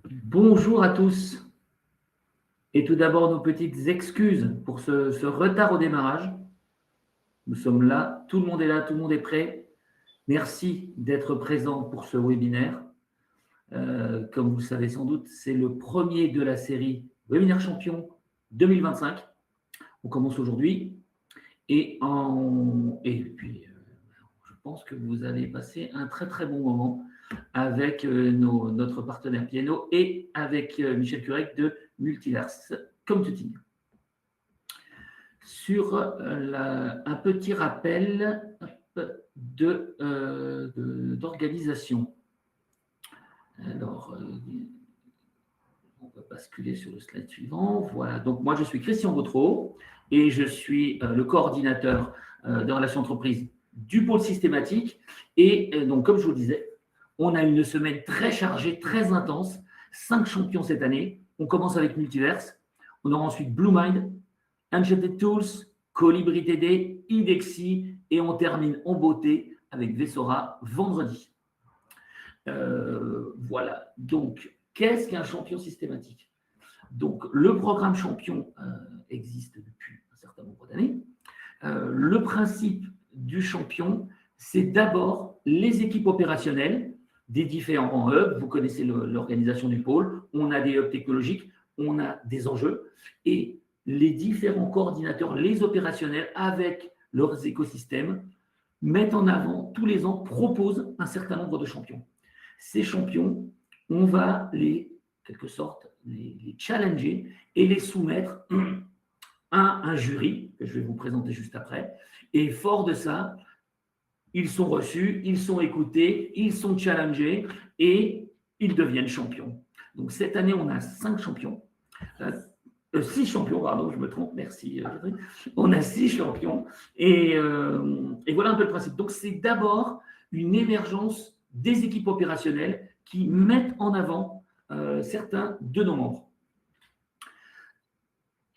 Bonjour à tous. Et tout d'abord, nos petites excuses pour ce retard au démarrage. Nous sommes là, tout le monde est là, tout le monde est prêt. Merci d'être présent pour ce webinaire. Comme vous le savez sans doute, c'est le premier de la série Webinaire Champion 2025. On commence aujourd'hui. Et puis, je pense que vous allez passer un très très bon moment avec notre partenaire Piano et avec Michel Curec de Multiverse Computing. Sur un petit rappel d'organisation. Alors, on va basculer sur le slide suivant. Voilà, donc moi je suis Christian Gautreau et je suis le coordinateur de relations entreprises du pôle systématique. Et donc, comme je vous le disais, on a une semaine très chargée, très intense. 5 champions cette année. On commence avec Multiverse. On aura ensuite BlueMind, Enchanted Tools, Colibri TD, Idexi et on termine en beauté avec Vessora vendredi. Voilà. Donc, qu'est-ce qu'un champion systématique? Donc, le programme champion existe depuis un certain nombre d'années. Le principe du champion, c'est d'abord les équipes opérationnelles des différents hubs. Vous connaissez l'organisation du pôle. On a des hubs technologiques, on a des enjeux. Et les différents coordinateurs, les opérationnels, avec leurs écosystèmes, mettent en avant, tous les ans, proposent un certain nombre de champions. Ces champions, on va quelque sorte, les challenger et les soumettre à un jury, que je vais vous présenter juste après. Et fort de ça, ils sont reçus, ils sont écoutés, ils sont challengés et ils deviennent champions. Donc cette année, on a 5 champions. 6 champions, pardon, je me trompe, merci. On a 6 champions. Et voilà un peu le principe. Donc, c'est d'abord une émergence des équipes opérationnelles qui mettent en avant certains de nos membres.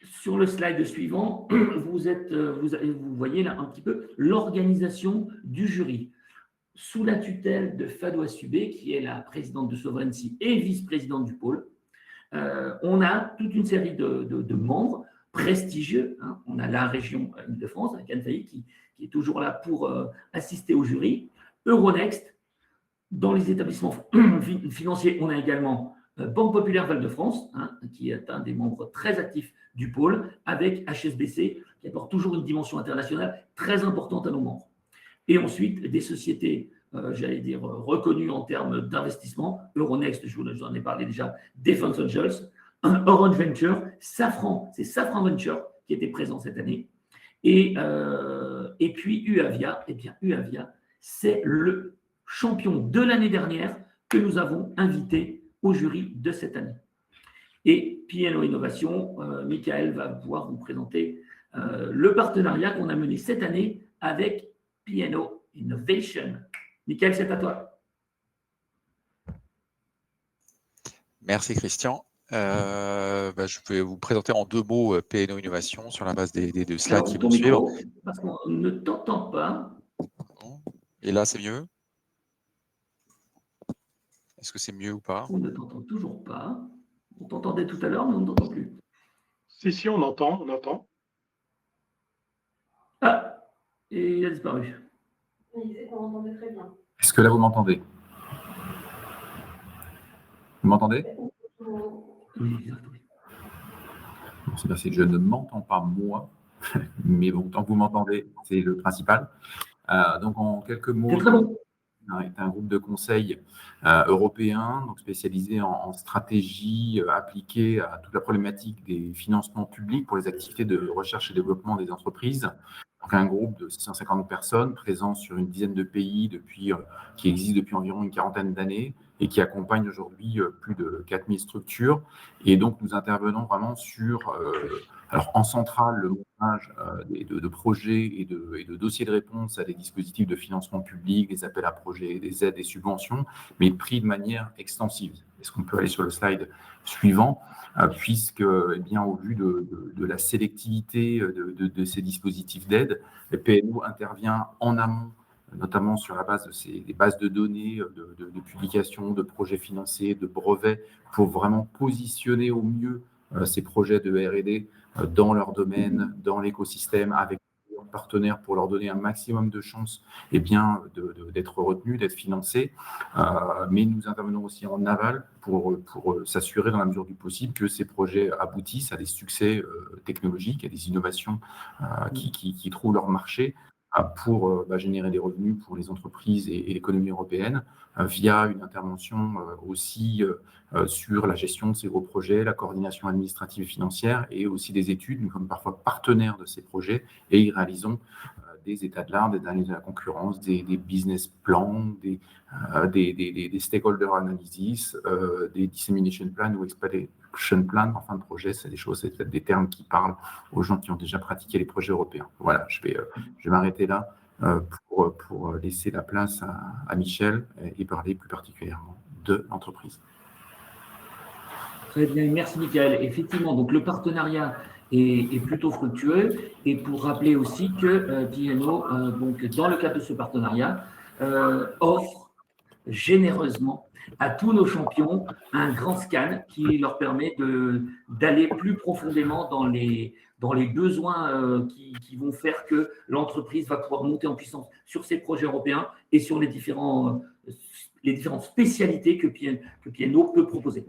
Sur le slide suivant, vous voyez là un petit peu l'organisation du jury. Sous la tutelle de Fadwa Subé, qui est la présidente de Sovereignty et vice-présidente du pôle, on a toute une série de membres prestigieux. Hein. On a la région Île-de-France, avec Anne Failly, qui est toujours là pour assister au jury. Euronext, dans les établissements financiers, on a également Banque Populaire Val-de-France, hein, qui est un des membres très actifs du pôle, avec HSBC, qui apporte toujours une dimension internationale très importante à nos membres. Et ensuite, des sociétés j'allais dire, reconnu en termes d'investissement. Euronext, je vous en ai parlé déjà, Defense Angels, Orange Venture, Safran, c'est Safran Venture qui était présent cette année. Et puis Uavia, eh bien Uavia, c'est le champion de l'année dernière que nous avons invité au jury de cette année. Et P&O Innovation, Michael va pouvoir vous présenter le partenariat qu'on a mené cette année avec P&O Innovation. Michael, c'est à toi. Merci Christian. Je peux vous présenter en 2 mots P&O Innovation sur la base des 2 slides qui vont suivre. Parce qu'on ne t'entend pas. Et là, c'est mieux? Est-ce que c'est mieux ou pas? On ne t'entend toujours pas. On t'entendait tout à l'heure, mais on ne t'entend plus. Si, on entend, on entend. Ah, et il a disparu. Il disait qu'on entendait très bien. Est-ce que là, vous m'entendez? Vous m'entendez? Oui, exactement. Bon, c'est parce que je ne m'entends pas moi, mais bon, tant que vous m'entendez, c'est le principal. Donc, en quelques mots, c'est très bon. est un groupe de conseil européen, donc spécialisé en stratégie appliquée à toute la problématique des financements publics pour les activités de recherche et développement des entreprises. Donc, un groupe de 650 personnes présent sur une dizaine de pays qui existe depuis environ une quarantaine d'années et qui accompagne aujourd'hui plus de 4000 structures. Et donc, nous intervenons vraiment sur, alors en centrale, le montage de projets et de dossiers de réponse à des dispositifs de financement public, des appels à projets, des aides, des subventions, mais pris de manière extensive. Est-ce qu'on peut aller sur le slide suivant, puisque, eh bien, au vu de la sélectivité de ces dispositifs d'aide, le PNO intervient en amont notamment sur la base des bases de données, de publications, de projets financés, de brevets, pour vraiment positionner au mieux ces projets de R&D dans leur domaine, dans l'écosystème, avec leurs partenaires pour leur donner un maximum de chances d'être retenus, d'être financés. Mais nous intervenons aussi en aval pour s'assurer dans la mesure du possible que ces projets aboutissent à des succès technologiques, à des innovations qui trouvent leur marché pour générer des revenus pour les entreprises et l'économie européenne via une intervention aussi sur la gestion de ces gros projets, la coordination administrative et financière et aussi des études. Nous sommes parfois partenaires de ces projets et y réalisons des états de l'art, des analyses de la concurrence, des business plans, des stakeholder analysis, des dissemination plans ou expansion plans en fin de projet. C'est peut-être des termes qui parlent aux gens qui ont déjà pratiqué les projets européens. Voilà, je vais m'arrêter là pour laisser la place à Michel et parler plus particulièrement de l'entreprise. Très bien, merci Michael. Effectivement, donc le partenariat est plutôt fructueux. Et pour rappeler aussi que P&O, donc dans le cadre de ce partenariat, offre généreusement à tous nos champions un grand scan qui leur permet d'aller plus profondément dans les besoins qui vont faire que l'entreprise va pouvoir monter en puissance sur ses projets européens et sur les différentes spécialités que P&O peut proposer.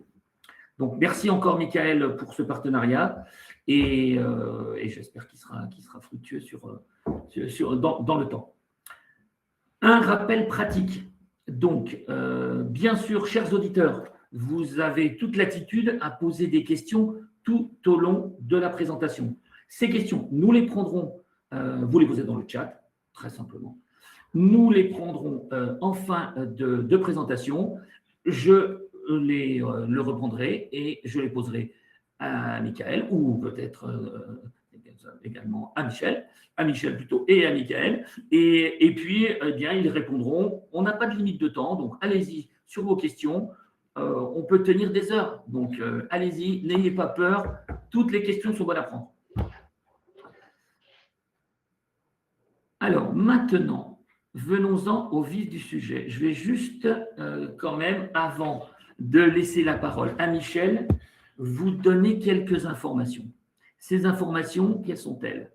Donc, merci encore, Michael, pour ce partenariat et j'espère qu'il sera fructueux dans le temps. Un rappel pratique. Donc, bien sûr, chers auditeurs, vous avez toute latitude à poser des questions tout au long de la présentation. Ces questions, nous les prendrons, vous les posez dans le chat, très simplement. Nous les prendrons en fin de présentation. Je le reprendrai et je les poserai à Michael ou peut-être également à Michel plutôt et à Michael. Et puis, eh bien, ils répondront. On n'a pas de limite de temps, donc allez-y sur vos questions. On peut tenir des heures, donc allez-y, n'ayez pas peur. Toutes les questions sont bonnes à prendre. Alors, maintenant, venons-en au vif du sujet. Je vais juste, quand même, avant de laisser la parole à Michel, vous donner quelques informations. Ces informations, quelles sont-elles?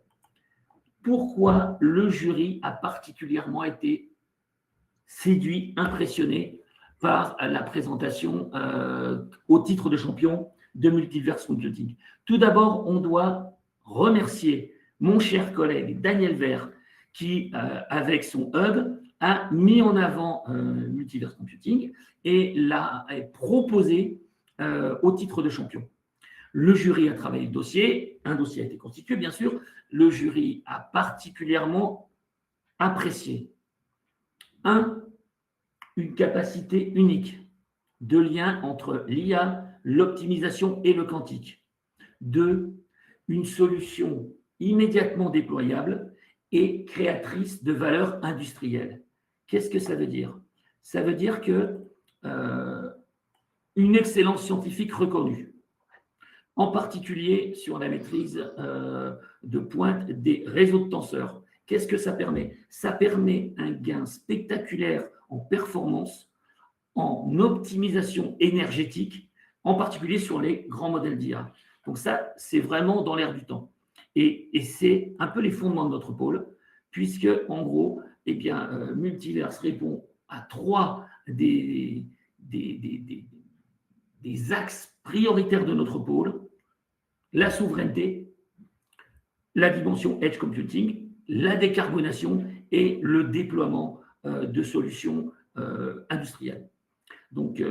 Pourquoi le jury a particulièrement été séduit, impressionné par la présentation au titre de champion de Multiverse Computing? Tout d'abord, on doit remercier mon cher collègue Daniel Vert qui, avec son hub, a mis en avant Multiverse Computing et l'a proposé au titre de champion. Le jury a travaillé le dossier, un dossier a été constitué, bien sûr. Le jury a particulièrement apprécié une capacité unique de lien entre l'IA, l'optimisation et le quantique. 2, une solution immédiatement déployable et créatrice de valeur industrielle. Qu'est-ce que ça veut dire? Ça veut dire que une excellence scientifique reconnue, en particulier sur la maîtrise de pointe des réseaux de tenseurs. Qu'est-ce que ça permet? Ça permet un gain spectaculaire en performance, en optimisation énergétique, en particulier sur les grands modèles d'IA. Donc ça, c'est vraiment dans l'air du temps. Et c'est un peu les fondements de notre pôle, puisque, en gros, eh bien, Multiverse répond à 3 des axes prioritaires de notre pôle: la souveraineté, la dimension edge computing, la décarbonation et le déploiement de solutions industrielles. Donc,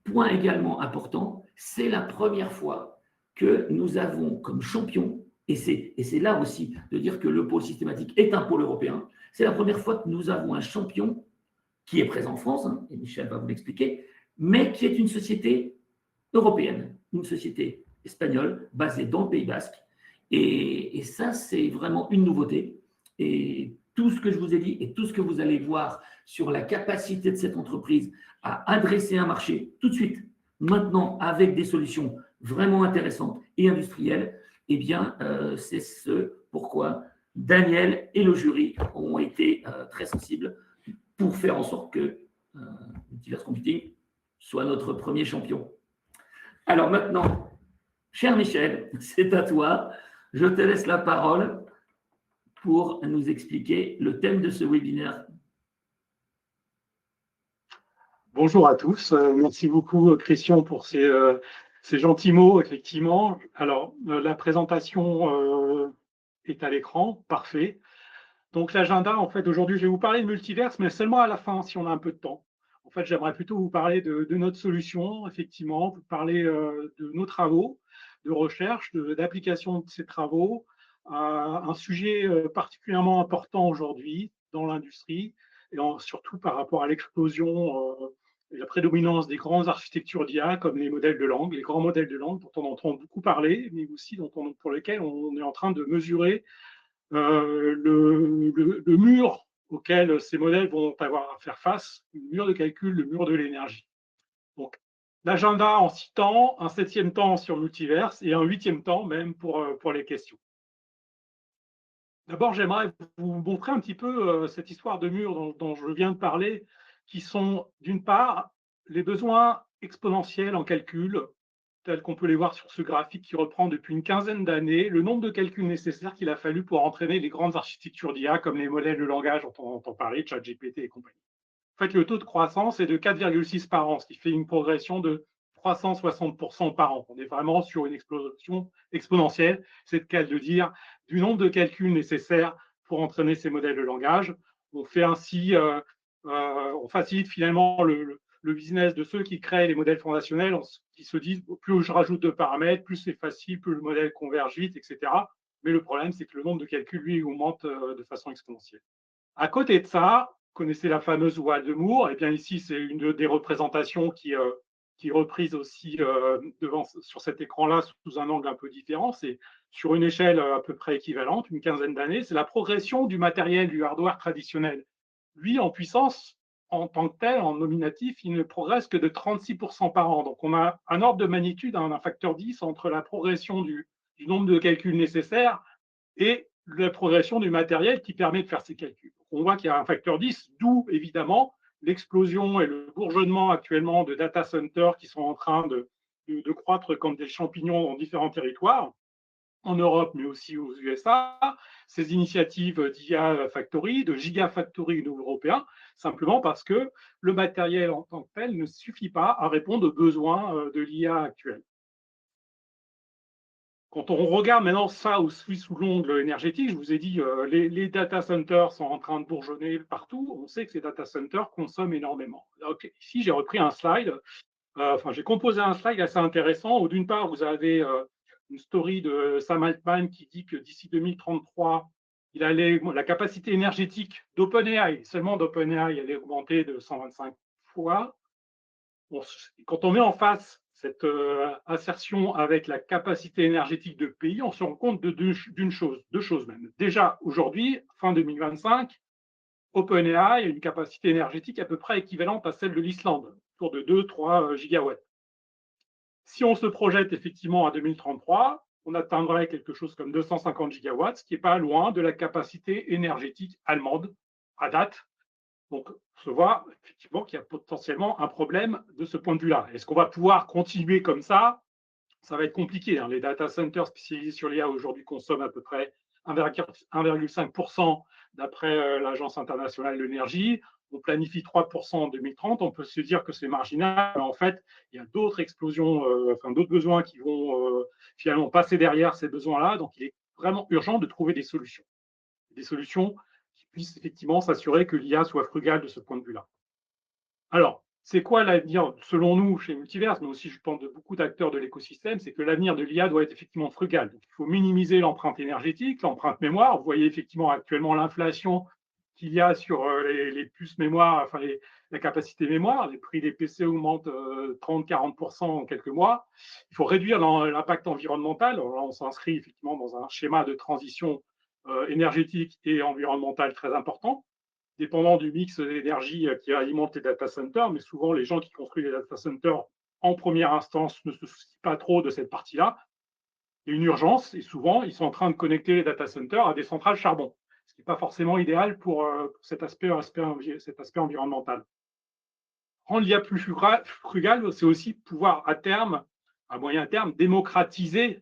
point également important, c'est la première fois que nous avons comme champion, et c'est là aussi de dire que le pôle systématique est un pôle européen, c'est la première fois que nous avons un champion qui est présent en France, hein, et Michel va vous l'expliquer, mais qui est une société européenne, une société espagnole basée dans le Pays Basque. Et ça, c'est vraiment une nouveauté. Et tout ce que je vous ai dit et tout ce que vous allez voir sur la capacité de cette entreprise à adresser un marché tout de suite, maintenant, avec des solutions vraiment intéressantes et industrielles, eh bien, c'est ce pourquoi Daniel et le jury ont été très sensible pour faire en sorte que Multiverse Computing soit notre premier champion. Alors maintenant, cher Michel, c'est à toi. Je te laisse la parole pour nous expliquer le thème de ce webinaire. Bonjour à tous. Merci beaucoup, Christian, pour ces gentils mots, effectivement. Alors, la présentation est à l'écran. Parfait. Donc, l'agenda, en fait, aujourd'hui, je vais vous parler de multiverse, mais seulement à la fin, si on a un peu de temps. En fait, j'aimerais plutôt vous parler de notre solution, effectivement, vous parler de nos travaux de recherche, d'application de ces travaux, un sujet particulièrement important aujourd'hui dans l'industrie, et surtout par rapport à l'explosion et la prédominance des grandes architectures d'IA, comme les modèles de langue, les grands modèles de langue dont on entend beaucoup parler, mais aussi pour lesquels on est en train de mesurer le mur auquel ces modèles vont avoir à faire face, le mur de calcul, le mur de l'énergie. Donc, l'agenda en 6 temps, un 7e temps sur Multiverse et un 8e temps même pour les questions. D'abord, j'aimerais vous montrer un petit peu cette histoire de mur dont je viens de parler, qui sont d'une part les besoins exponentiels en calcul, tels qu'on peut les voir sur ce graphique qui reprend depuis une quinzaine d'années le nombre de calculs nécessaires qu'il a fallu pour entraîner les grandes architectures d'IA comme les modèles de langage dont on entend parler, ChatGPT et compagnie. En fait, le taux de croissance est de 4,6 par an, ce qui fait une progression de 360% par an. On est vraiment sur une explosion exponentielle, c'est le cas de dire, du nombre de calculs nécessaires pour entraîner ces modèles de langage. On fait ainsi, on facilite finalement le business de ceux qui créent les modèles fondationnels, qui se disent plus je rajoute de paramètres, plus c'est facile, plus le modèle converge vite, etc. Mais le problème, c'est que le nombre de calculs, lui, augmente de façon exponentielle. À côté de ça, vous connaissez la fameuse voile de Moore. Et bien ici, c'est une des représentations qui est reprise aussi sur cet écran-là sous un angle un peu différent. C'est sur une échelle à peu près équivalente, une quinzaine d'années. C'est la progression du matériel, du hardware traditionnel. Lui, en puissance, en tant que tel, en nominatif, il ne progresse que de 36% par an. Donc, on a un ordre de magnitude, un facteur 10 entre la progression du nombre de calculs nécessaires et la progression du matériel qui permet de faire ces calculs. Donc, on voit qu'il y a un facteur 10, d'où évidemment l'explosion et le bourgeonnement actuellement de data centers qui sont en train de croître comme des champignons dans différents territoires, en Europe, mais aussi aux USA, ces initiatives d'IA Factory, de Gigafactory au niveau européen, simplement parce que le matériel en tant que tel ne suffit pas à répondre aux besoins de l'IA actuelle. Quand on regarde maintenant ça aussi sous l'ongle énergétique, je vous ai dit, les data centers sont en train de bourgeonner partout. On sait que ces data centers consomment énormément. Donc, ici, j'ai repris un slide. J'ai composé un slide assez intéressant où, d'une part, vous avez une story de Sam Altman qui dit que d'ici 2033, la capacité énergétique d'OpenAI, seulement d'OpenAI, allait augmenter de 125 fois. Quand on met en face cette assertion avec la capacité énergétique de pays, on se rend compte de deux choses même. Déjà, aujourd'hui, fin 2025, OpenAI a une capacité énergétique à peu près équivalente à celle de l'Islande, autour de 2-3 gigawatts. Si on se projette effectivement à 2033, on atteindrait quelque chose comme 250 gigawatts, ce qui n'est pas loin de la capacité énergétique allemande à date. Donc, on se voit effectivement qu'il y a potentiellement un problème de ce point de vue-là. Est-ce qu'on va pouvoir continuer comme ça? Ça va être compliqué. Les data centers spécialisés sur l'IA aujourd'hui consomment à peu près 1,5% d'après l'Agence internationale de l'énergie. On planifie 3% en 2030. On peut se dire que c'est marginal, mais en fait, il y a d'autres explosions, d'autres besoins qui vont finalement passer derrière ces besoins-là. Donc, il est vraiment urgent de trouver des solutions. Des solutions qui puissent effectivement s'assurer que l'IA soit frugale de ce point de vue-là. Alors, c'est quoi l'avenir, selon nous, chez Multiverse, mais aussi je pense de beaucoup d'acteurs de l'écosystème, c'est que l'avenir de l'IA doit être effectivement frugal. Donc, il faut minimiser l'empreinte énergétique, l'empreinte mémoire. Vous voyez effectivement actuellement l'inflation qu'il y a sur les puces mémoire, la capacité mémoire. Les prix des PC augmentent 30-40% en quelques mois. Il faut réduire l'impact environnemental. Alors là, on s'inscrit effectivement dans un schéma de transition énergétique et environnemental très important, dépendant du mix d'énergie qui alimente les data centers, mais souvent les gens qui construisent les data centers en première instance ne se soucient pas trop de cette partie-là. Il y a une urgence et souvent ils sont en train de connecter les data centers à des centrales charbon. ce qui n'est pas forcément idéal pour cet aspect environnemental. Rendre l'IA plus frugale, c'est aussi pouvoir à terme, à moyen terme, démocratiser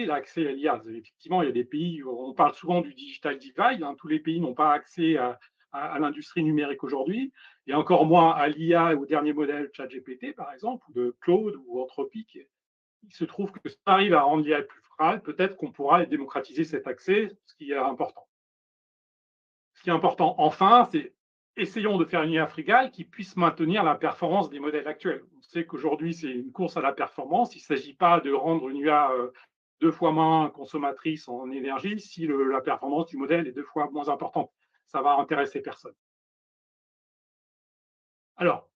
l'accès à l'IA. Effectivement, il y a des pays, on parle souvent du digital divide, hein, tous les pays n'ont pas accès à l'industrie numérique aujourd'hui, et encore moins à l'IA et au dernier modèle ChatGPT, par exemple, ou de Claude ou Anthropic. Il se trouve que si on arrive à rendre l'IA plus frugale, peut-être qu'on pourra démocratiser cet accès, ce qui est important. Ce qui est important, enfin, c'est essayons de faire une IA frugale qui puisse maintenir la performance des modèles actuels. On sait qu'aujourd'hui, c'est une course à la performance. Il ne s'agit pas de rendre une IA 2 fois moins consommatrice en énergie si la performance du modèle est 2 fois moins importante. Ça va intéresser personne. Alors,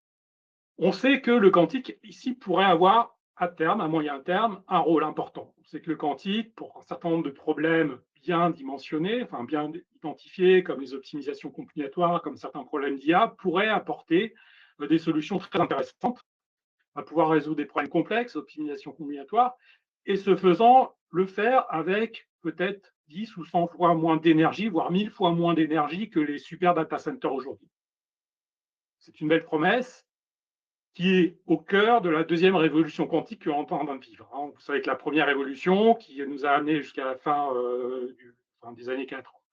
on sait que le quantique, ici, pourrait avoir à terme, à moyen terme, un rôle important. On sait que le quantique, pour un certain nombre de problèmes bien dimensionnés, enfin bien identifiés, comme les optimisations combinatoires, comme certains problèmes d'IA, pourrait apporter des solutions très intéressantes, à pouvoir résoudre des problèmes complexes, optimisation combinatoire, et ce faisant, le faire avec peut-être 10 ou 100 fois moins d'énergie, voire 1000 fois moins d'énergie que les super data centers aujourd'hui. C'est une belle promesse qui est au cœur de la deuxième révolution quantique qu'on est en train de vivre. Vous savez que la première révolution, qui nous a amené jusqu'à la fin des années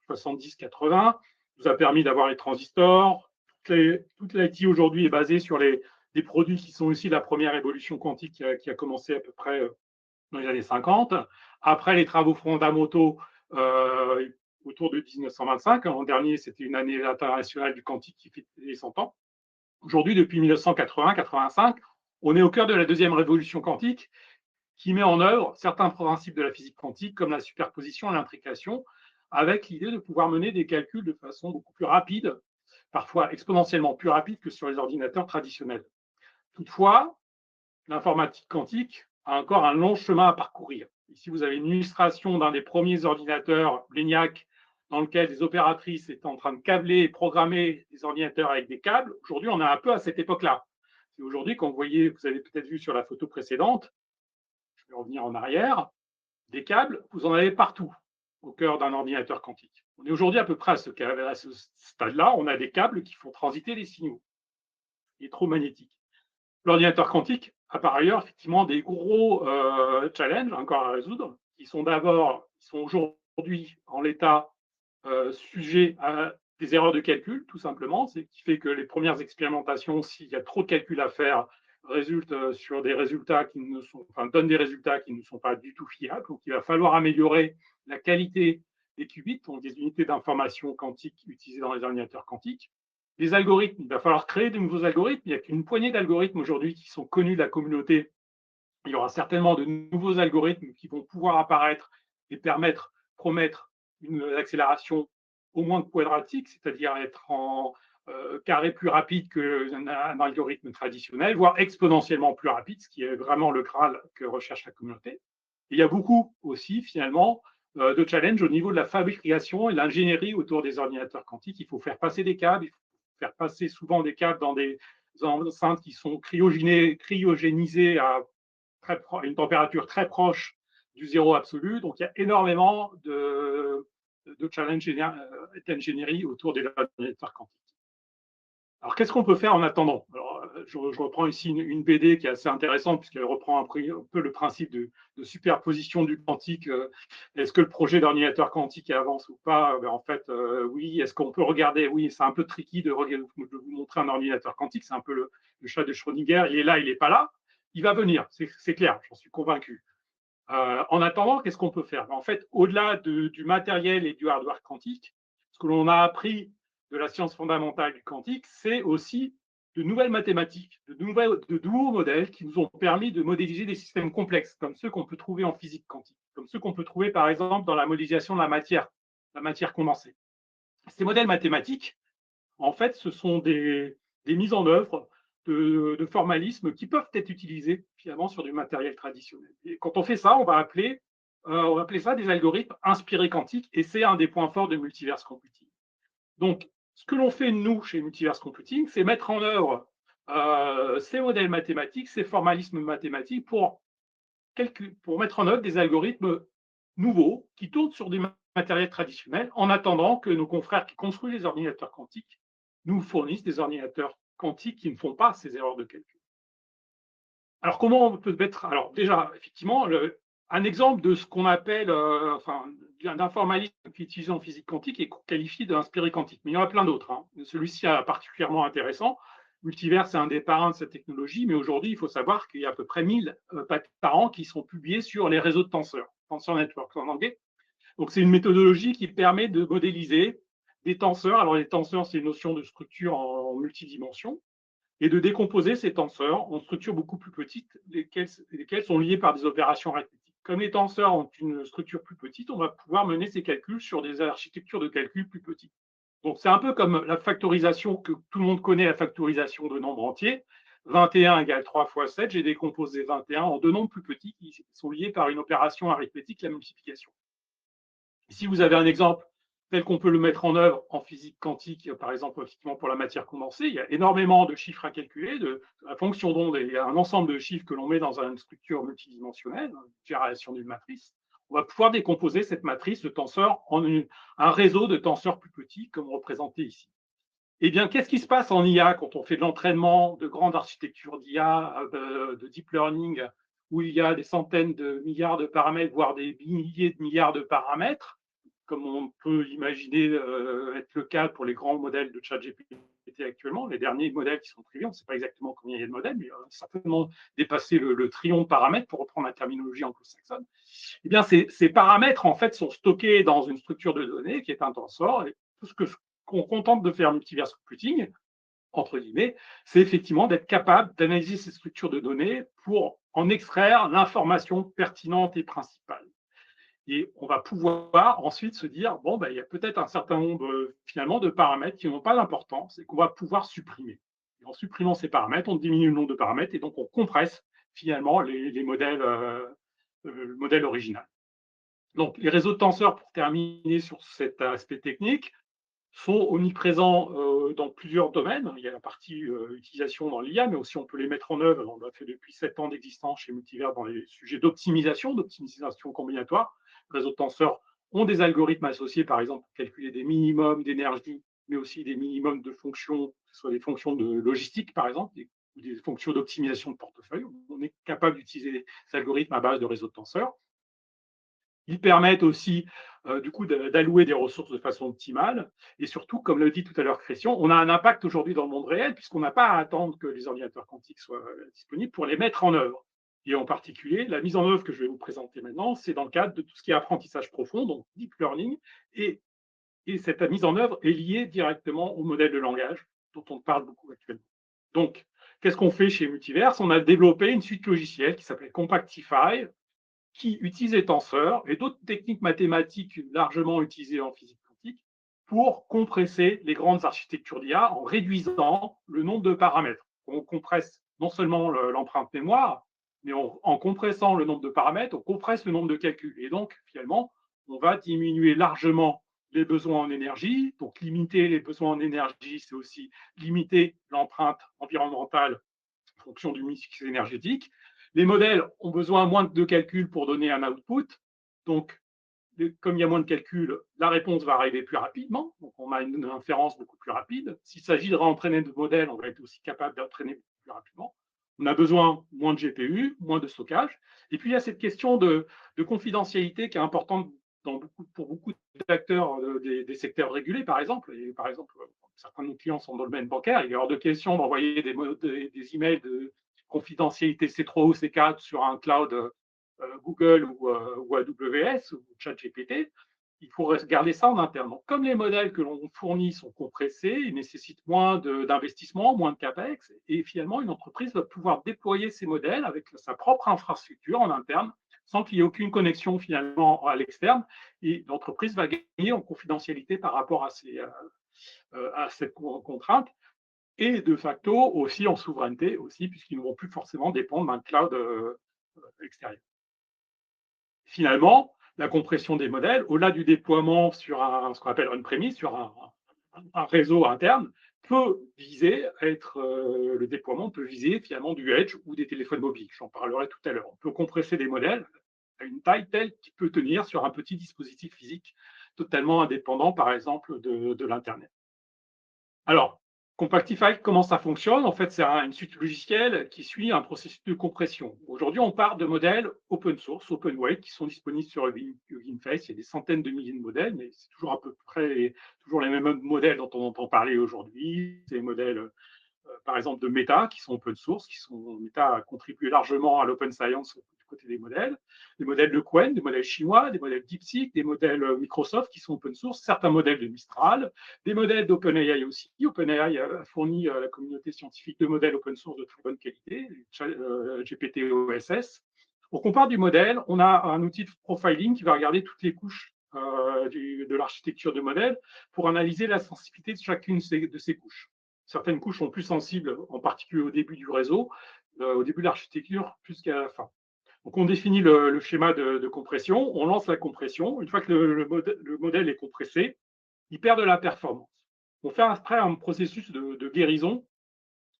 70-80, nous a permis d'avoir les transistors. Toute l'IT aujourd'hui est basée sur des produits qui sont aussi la première révolution quantique qui a commencé à peu près dans les années 50. Après les travaux fondamentaux autour de 1925, l'an dernier, c'était une année internationale du quantique qui fait les 100 ans. Aujourd'hui, depuis 1980-85, on est au cœur de la deuxième révolution quantique qui met en œuvre certains principes de la physique quantique comme la superposition et l'intrication, avec l'idée de pouvoir mener des calculs de façon beaucoup plus rapide, parfois exponentiellement plus rapide que sur les ordinateurs traditionnels. Toutefois, l'informatique quantique a encore un long chemin à parcourir. Ici, vous avez une illustration d'un des premiers ordinateurs ENIAC dans lequel des opératrices étaient en train de câbler et programmer des ordinateurs avec des câbles. Aujourd'hui, on est un peu à cette époque-là. Et aujourd'hui, quand vous voyez, vous avez peut-être vu sur la photo précédente, je vais revenir en arrière, des câbles, vous en avez partout au cœur d'un ordinateur quantique. On est aujourd'hui à peu près à ce stade-là, on a des câbles qui font transiter les signaux électromagnétiques. L'ordinateur quantique a par ailleurs effectivement des gros challenges encore à résoudre, qui sont aujourd'hui en l'état sujet à des erreurs de calcul, tout simplement, ce qui fait que les premières expérimentations, s'il y a trop de calculs à faire, résultent sur des résultats donnent des résultats qui ne sont pas du tout fiables. Donc, il va falloir améliorer la qualité des qubits, donc des unités d'information quantique utilisées dans les ordinateurs quantiques. Les algorithmes, il va falloir créer de nouveaux algorithmes. Il n'y a qu'une poignée d'algorithmes aujourd'hui qui sont connus de la communauté. Il y aura certainement de nouveaux algorithmes qui vont pouvoir apparaître et promettre une accélération au moins quadratique, c'est-à-dire être en carré plus rapide qu'un algorithme traditionnel, voire exponentiellement plus rapide, ce qui est vraiment le Graal que recherche la communauté. Et il y a beaucoup aussi, finalement, de challenges au niveau de la fabrication et de l'ingénierie autour des ordinateurs quantiques. Il faut faire passer des câbles, il faut faire passer souvent des câbles dans des enceintes qui sont cryogénisées à une température très proche du zéro absolu. Donc, il y a énormément de challenges d'ingénierie autour des ordinateurs quantiques. Alors, qu'est-ce qu'on peut faire en attendant? Alors, je reprends ici une BD qui est assez intéressante puisqu'elle reprend un peu le principe de superposition du quantique. Est-ce que le projet d'ordinateur quantique avance ou pas? En fait, oui. Est-ce qu'on peut regarder? Oui, c'est un peu tricky de vous montrer un ordinateur quantique. C'est un peu le chat de Schrödinger. Il est là, il n'est pas là. Il va venir, c'est clair, j'en suis convaincu. En attendant, qu'est-ce qu'on peut faire? En fait, au-delà du matériel et du hardware quantique, ce que l'on a appris de la science fondamentale du quantique, c'est aussi de nouvelles mathématiques, de nouveaux modèles qui nous ont permis de modéliser des systèmes complexes, comme ceux qu'on peut trouver en physique quantique, comme ceux qu'on peut trouver, par exemple, dans la modélisation de la matière condensée. Ces modèles mathématiques, en fait, ce sont des mises en œuvre de formalisme qui peuvent être utilisés finalement sur du matériel traditionnel. Et quand on fait ça, on va appeler ça des algorithmes inspirés quantiques, et c'est un des points forts de Multiverse Computing. Donc, ce que l'on fait, nous, chez Multiverse Computing, c'est mettre en œuvre ces modèles mathématiques, ces formalismes mathématiques pour mettre en œuvre des algorithmes nouveaux qui tournent sur des matériel traditionnel, en attendant que nos confrères qui construisent les ordinateurs quantiques nous fournissent des ordinateurs quantiques qui ne font pas ces erreurs de calcul. Alors, comment on peut mettre… Alors, déjà, effectivement, un exemple de ce qu'on appelle, d'un formalisme qui est utilisé en physique quantique et qu'on qualifie d'inspiré quantique. Mais il y en a plein d'autres. Hein. Celui-ci est particulièrement intéressant. Multivers, c'est un des parrains de cette technologie, mais aujourd'hui, il faut savoir qu'il y a à peu près 1000 patents par an qui sont publiés sur les réseaux de tenseurs, tensor networks en anglais. Donc, c'est une méthodologie qui permet de modéliser des tenseurs. Alors, les tenseurs, c'est une notion de structure en multidimension, et de décomposer ces tenseurs en structures beaucoup plus petites, lesquelles sont liées par des opérations arithmétiques. Comme les tenseurs ont une structure plus petite, on va pouvoir mener ces calculs sur des architectures de calcul plus petites. Donc, c'est un peu comme la factorisation que tout le monde connaît, la factorisation de nombres entiers. 21 égale 3 fois 7, j'ai décomposé 21 en deux nombres plus petits qui sont liés par une opération arithmétique, la multiplication. Si vous avez un exemple tel qu'on peut le mettre en œuvre en physique quantique, par exemple, effectivement pour la matière condensée, il y a énormément de chiffres à calculer, la fonction d'onde, il y a un ensemble de chiffres que l'on met dans une structure multidimensionnelle, une génération d'une matrice. On va pouvoir décomposer cette matrice de tenseurs en un réseau de tenseurs plus petits, comme représenté ici. Eh bien, qu'est-ce qui se passe en IA quand on fait de l'entraînement de grandes architectures d'IA, de deep learning, où il y a des centaines de milliards de paramètres, voire des milliers de milliards de paramètres, comme on peut imaginer être le cas pour les grands modèles de ChatGPT actuellement. Les derniers modèles qui sont privés, on ne sait pas exactement combien il y a de modèles, mais certainement dépasser le trillion de paramètres, pour reprendre la terminologie anglo-saxonne. Eh bien, ces paramètres, en fait, sont stockés dans une structure de données qui est un tensor. Et tout ce qu'on contente de faire multivers computing, entre guillemets, c'est effectivement d'être capable d'analyser ces structures de données pour en extraire l'information pertinente et principale. Et on va pouvoir ensuite se dire, bon, il y a peut-être un certain nombre finalement de paramètres qui n'ont pas d'importance et qu'on va pouvoir supprimer. Et en supprimant ces paramètres, on diminue le nombre de paramètres et donc on compresse finalement les modèles, le modèle original. Donc, les réseaux de tenseurs, pour terminer sur cet aspect technique, sont omniprésents dans plusieurs domaines. Il y a la partie utilisation dans l'IA, mais aussi on peut les mettre en œuvre. On l'a fait depuis 7 ans d'existence chez Multivers dans les sujets d'optimisation combinatoire. Les réseaux de tenseurs ont des algorithmes associés, par exemple, pour calculer des minimums d'énergie, mais aussi des minimums de fonctions, que ce soit des fonctions de logistique, par exemple, ou des fonctions d'optimisation de portefeuille. On est capable d'utiliser ces algorithmes à base de réseaux de tenseurs. Ils permettent aussi, du coup, d'allouer des ressources de façon optimale. Et surtout, comme le dit tout à l'heure Christian, on a un impact aujourd'hui dans le monde réel, puisqu'on n'a pas à attendre que les ordinateurs quantiques soient disponibles pour les mettre en œuvre. Et en particulier, la mise en œuvre que je vais vous présenter maintenant, c'est dans le cadre de tout ce qui est apprentissage profond, donc deep learning. Et cette mise en œuvre est liée directement au modèle de langage dont on parle beaucoup actuellement. Donc, qu'est-ce qu'on fait chez Multivers? On a développé une suite logicielle qui s'appelle Compactify, qui utilise les tenseurs et d'autres techniques mathématiques largement utilisées en physique quantique pour compresser les grandes architectures d'IA en réduisant le nombre de paramètres. On compresse non seulement l'empreinte mémoire, mais en compressant le nombre de paramètres, on compresse le nombre de calculs. Et donc, finalement, on va diminuer largement les besoins en énergie. Donc, limiter les besoins en énergie, c'est aussi limiter l'empreinte environnementale en fonction du mix énergétique. Les modèles ont besoin moins de calculs pour donner un output. Donc, comme il y a moins de calculs, la réponse va arriver plus rapidement. Donc, on a une inférence beaucoup plus rapide. S'il s'agit de réentraîner de modèles, on va être aussi capable d'entraîner plus rapidement. On a besoin moins de GPU, moins de stockage. Et puis, il y a cette question de confidentialité qui est importante pour beaucoup d'acteurs des secteurs régulés, par exemple. Et par exemple, certains de nos clients sont dans le domaine bancaire. Il est hors de question d'envoyer des emails de confidentialité C3 ou C4 sur un cloud Google ou AWS ou ChatGPT. Il faut garder ça en interne. Donc, comme les modèles que l'on fournit sont compressés, ils nécessitent moins d'investissement, moins de CAPEX, et finalement, une entreprise va pouvoir déployer ces modèles avec sa propre infrastructure en interne, sans qu'il y ait aucune connexion finalement à l'externe, et l'entreprise va gagner en confidentialité par rapport à cette contrainte, et de facto aussi en souveraineté, aussi, puisqu'ils ne vont plus forcément dépendre d'un cloud extérieur. Finalement, la compression des modèles, au-delà du déploiement sur ce qu'on appelle on-premise, sur un réseau interne, peut viser le déploiement peut viser finalement du edge ou des téléphones mobiles. J'en parlerai tout à l'heure. On peut compresser des modèles à une taille telle qu'il peut tenir sur un petit dispositif physique totalement indépendant, par exemple, de l'Internet. Alors, Compactify, comment ça fonctionne? En fait, c'est une suite logicielle qui suit un processus de compression. Aujourd'hui, on part de modèles open source, open weight, qui sont disponibles sur Hugging Face. Il y a des centaines de milliers de modèles, mais c'est toujours à peu près toujours les mêmes modèles dont on entend parler aujourd'hui. C'est les modèles par exemple de Meta, qui sont open source, Meta a contribué largement à l'open science du côté des modèles de Qwen, des modèles chinois, des modèles DeepSeek, des modèles Microsoft qui sont open source, certains modèles de Mistral, des modèles d'OpenAI aussi. OpenAI a fourni à la communauté scientifique de modèles open source de très bonne qualité, GPT-OSS. Donc on part du modèle, on a un outil de profiling qui va regarder toutes les couches de l'architecture de modèle pour analyser la sensibilité de chacune de ces couches. Certaines couches sont plus sensibles, en particulier au début du réseau, au début de l'architecture, plus qu'à la fin. Donc, on définit le schéma de compression, on lance la compression. Une fois que le modèle est compressé, il perd de la performance. On fait après un processus de guérison,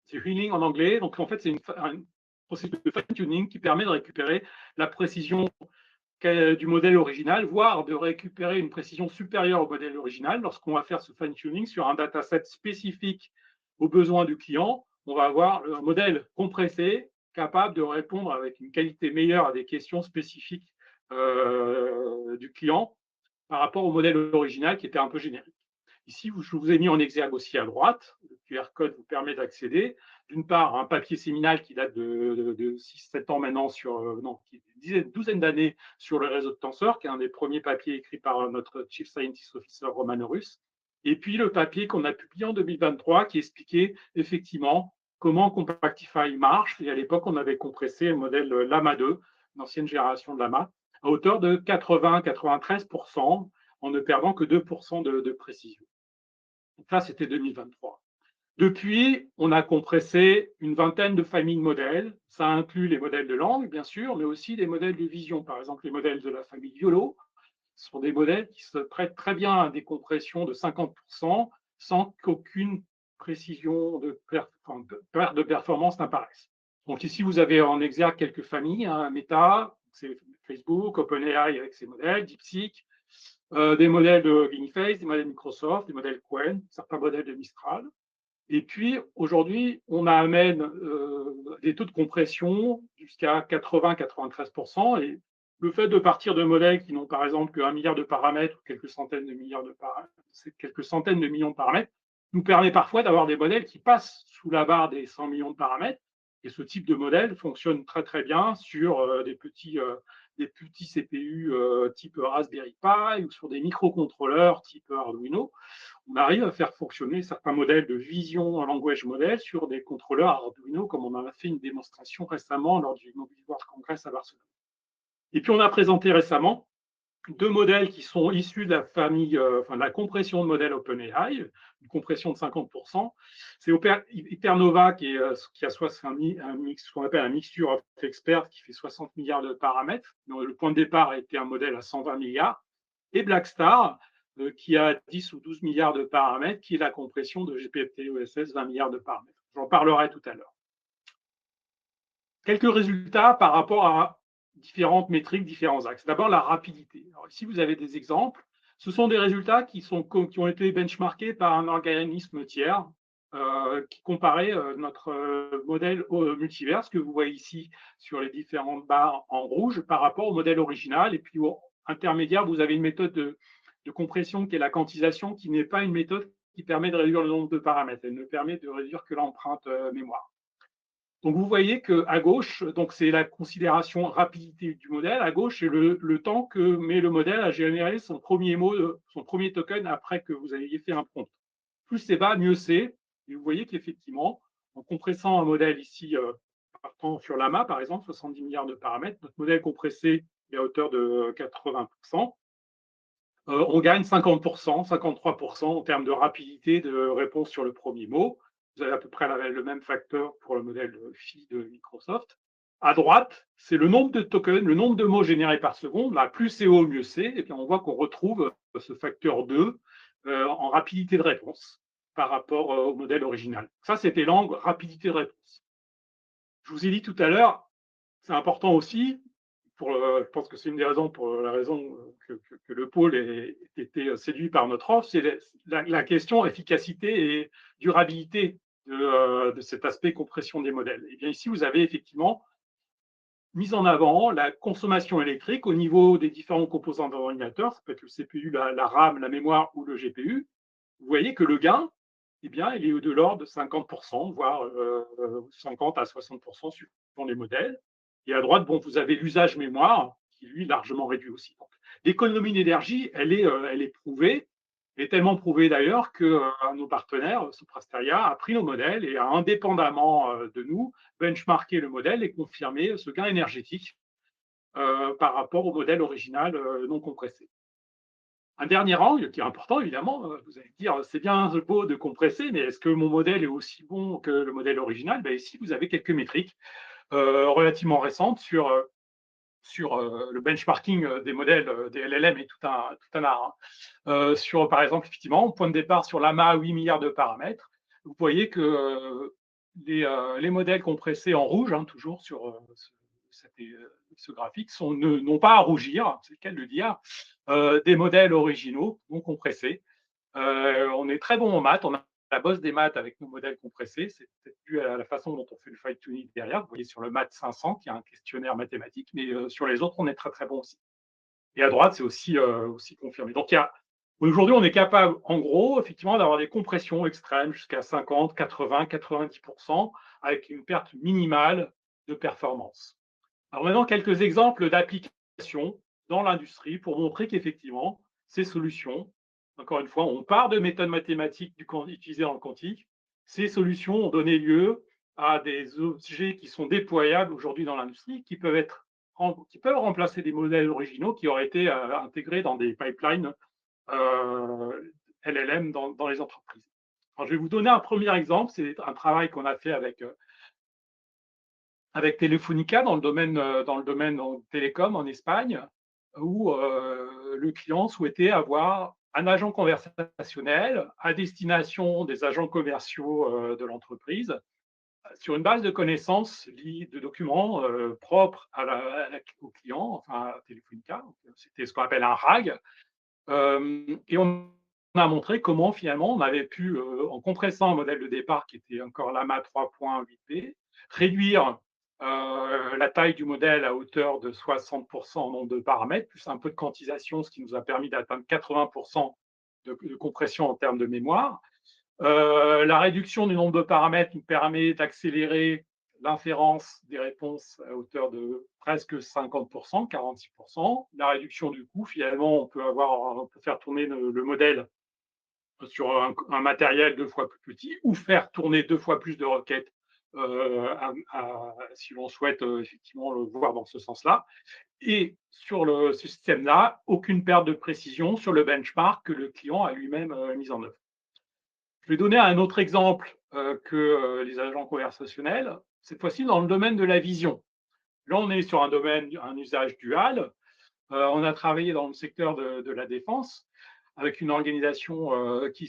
c'est healing en anglais. Donc, en fait, c'est un processus de fine-tuning qui permet de récupérer la précision du modèle original, voire de récupérer une précision supérieure au modèle original. Lorsqu'on va faire ce fine-tuning sur un dataset spécifique aux besoins du client, on va avoir un modèle compressé capable de répondre avec une qualité meilleure à des questions spécifiques du client par rapport au modèle original qui était un peu générique. Ici, je vous ai mis en exergue aussi à droite. Le QR code vous permet d'accéder. D'une part, un papier séminal qui date de 6-7 ans maintenant, une douzaine d'années sur le réseau de tenseurs, qui est un des premiers papiers écrits par notre Chief Scientist Officer Roman Horus. Et puis le papier qu'on a publié en 2023 qui expliquait effectivement comment Compactify marche. Et à l'époque, on avait compressé le modèle Llama 2, l'ancienne génération de Llama, à hauteur de 80-93%, en ne perdant que 2% de précision. Donc ça, c'était 2023. Depuis, on a compressé une vingtaine de familles de modèles. Ça inclut les modèles de langue, bien sûr, mais aussi des modèles de vision. Par exemple, les modèles de la famille YOLO, ce sont des modèles qui se prêtent très bien à des compressions de 50% sans qu'aucune précision de perte de performance n'apparaisse. Donc ici, vous avez en exergue quelques familles, Meta, c'est Facebook, OpenAI avec ses modèles, DeepSeek, des modèles de Hugging Face, des modèles Microsoft, des modèles Qwen, certains modèles de Mistral. Et puis, aujourd'hui, on amène des taux de compression jusqu'à 80-93%. Et le fait de partir de modèles qui n'ont par exemple qu'un milliard de paramètres ou quelques centaines de millions de paramètres, nous permet parfois d'avoir des modèles qui passent sous la barre des 100 millions de paramètres. Et ce type de modèle fonctionne très très bien sur des petits CPU type Raspberry Pi ou sur des microcontrôleurs type Arduino. On arrive à faire fonctionner certains modèles de vision en language model sur des contrôleurs Arduino, comme on en a fait une démonstration récemment lors du Mobile World Congress à Barcelone. Et puis, on a présenté récemment deux modèles qui sont issus de la famille, de la compression de modèles OpenAI, une compression de 50%. C'est Hypernova qui a ce qu'on appelle un mixture of experts qui fait 60 milliards de paramètres. Donc, le point de départ a été un modèle à 120 milliards. Et Blackstar, qui a 10 ou 12 milliards de paramètres, qui est la compression de GPT-OSS, 20 milliards de paramètres. J'en parlerai tout à l'heure. Quelques résultats par rapport à différentes métriques, différents axes. D'abord, la rapidité. Alors, ici, vous avez des exemples. Ce sont des résultats qui ont été benchmarkés par un organisme tiers qui comparait notre modèle multiverse que vous voyez ici sur les différentes barres en rouge par rapport au modèle original. Et puis, au intermédiaire, vous avez une méthode de compression qui est la quantisation, qui n'est pas une méthode qui permet de réduire le nombre de paramètres. Elle ne permet de réduire que l'empreinte mémoire. Donc, vous voyez qu'à gauche, c'est la considération rapidité du modèle. À gauche, c'est le temps que met le modèle à générer son premier mot, son premier token après que vous ayez fait un prompt. Plus c'est bas, mieux c'est. Et vous voyez qu'effectivement, en compressant un modèle ici, partant sur Llama, par exemple, 70 milliards de paramètres, notre modèle compressé est à hauteur de 80%. On gagne 50%, 53% en termes de rapidité de réponse sur le premier mot. Vous avez à peu près le même facteur pour le modèle Phi de Microsoft. À droite, c'est le nombre de tokens, le nombre de mots générés par seconde. Là, plus c'est haut, mieux c'est. Et puis, on voit qu'on retrouve ce facteur 2 en rapidité de réponse par rapport au modèle original. Ça, c'était l'angle rapidité de réponse. Je vous ai dit tout à l'heure, c'est important aussi, je pense que c'est une des raisons pour la raison que le pôle était séduit par notre offre, c'est la question efficacité et durabilité de cet aspect compression des modèles. Et bien ici, vous avez effectivement mis en avant la consommation électrique au niveau des différents composants d'un ordinateur, ça peut être le CPU, la RAM, la mémoire ou le GPU. Vous voyez que le gain, eh bien, il est de l'ordre de 50%, voire 50 à 60% suivant les modèles. Et à droite, bon, vous avez l'usage mémoire, qui lui est largement réduit aussi. L'économie d'énergie, elle est prouvée, et tellement prouvée d'ailleurs que nos partenaires, Soprasteria, a pris nos modèles et a indépendamment de nous benchmarké le modèle et confirmé ce gain énergétique par rapport au modèle original non compressé. Un dernier angle qui est important, évidemment, vous allez me dire, c'est bien beau de compresser, mais est-ce que mon modèle est aussi bon que le modèle original? Ben, ici, vous avez quelques métriques relativement récentes sur le benchmarking des modèles des LLM et tout un art. Sur, par exemple, effectivement, point de départ sur l'AMA à 8 milliards de paramètres, vous voyez que les modèles compressés en rouge, hein, toujours sur ce graphique, n'ont pas à rougir, c'est le cas de le dire, des modèles originaux non compressés. On est très bon en maths, on a la bosse des maths avec nos modèles compressés, c'est peut-être dû à la façon dont on fait le fine-tuning derrière. Vous voyez sur le Math 500 qui est un questionnaire mathématique, mais sur les autres, on est très très bon aussi. Et à droite, c'est aussi confirmé. Donc aujourd'hui, on est capable, en gros, effectivement, d'avoir des compressions extrêmes jusqu'à 50, 80, 90%, avec une perte minimale de performance. Alors maintenant, quelques exemples d'applications dans l'industrie pour montrer qu'effectivement, ces solutions, encore une fois, on part de méthodes mathématiques utilisées dans le quantique. Ces solutions ont donné lieu à des objets qui sont déployables aujourd'hui dans l'industrie, qui peuvent remplacer des modèles originaux qui auraient été intégrés dans des pipelines LLM dans les entreprises. Alors, je vais vous donner un premier exemple. C'est un travail qu'on a fait avec Telefonica dans le domaine télécom en Espagne, où le client souhaitait avoir un agent conversationnel à destination des agents commerciaux de l'entreprise sur une base de connaissances de documents propres au client, enfin à Telefonica. C'était ce qu'on appelle un RAG. Et on a montré comment finalement on avait pu, en compressant un modèle de départ qui était encore l'AMA 3.8b, réduire la taille du modèle à hauteur de 60% en nombre de paramètres, plus un peu de quantisation, ce qui nous a permis d'atteindre 80% de compression en termes de mémoire. La réduction du nombre de paramètres nous permet d'accélérer l'inférence des réponses à hauteur de presque 50%, 46%. La réduction du coût, finalement, on peut faire tourner le modèle sur un matériel 2 fois plus petit ou faire tourner 2 fois plus de requêtes si l'on souhaite effectivement le voir dans ce sens-là. Et sur ce système-là, aucune perte de précision sur le benchmark que le client a lui-même mis en œuvre. Je vais donner un autre exemple que les agents conversationnels, cette fois-ci dans le domaine de la vision. Là, on est sur un usage dual. On a travaillé dans le secteur de la défense avec une organisation qui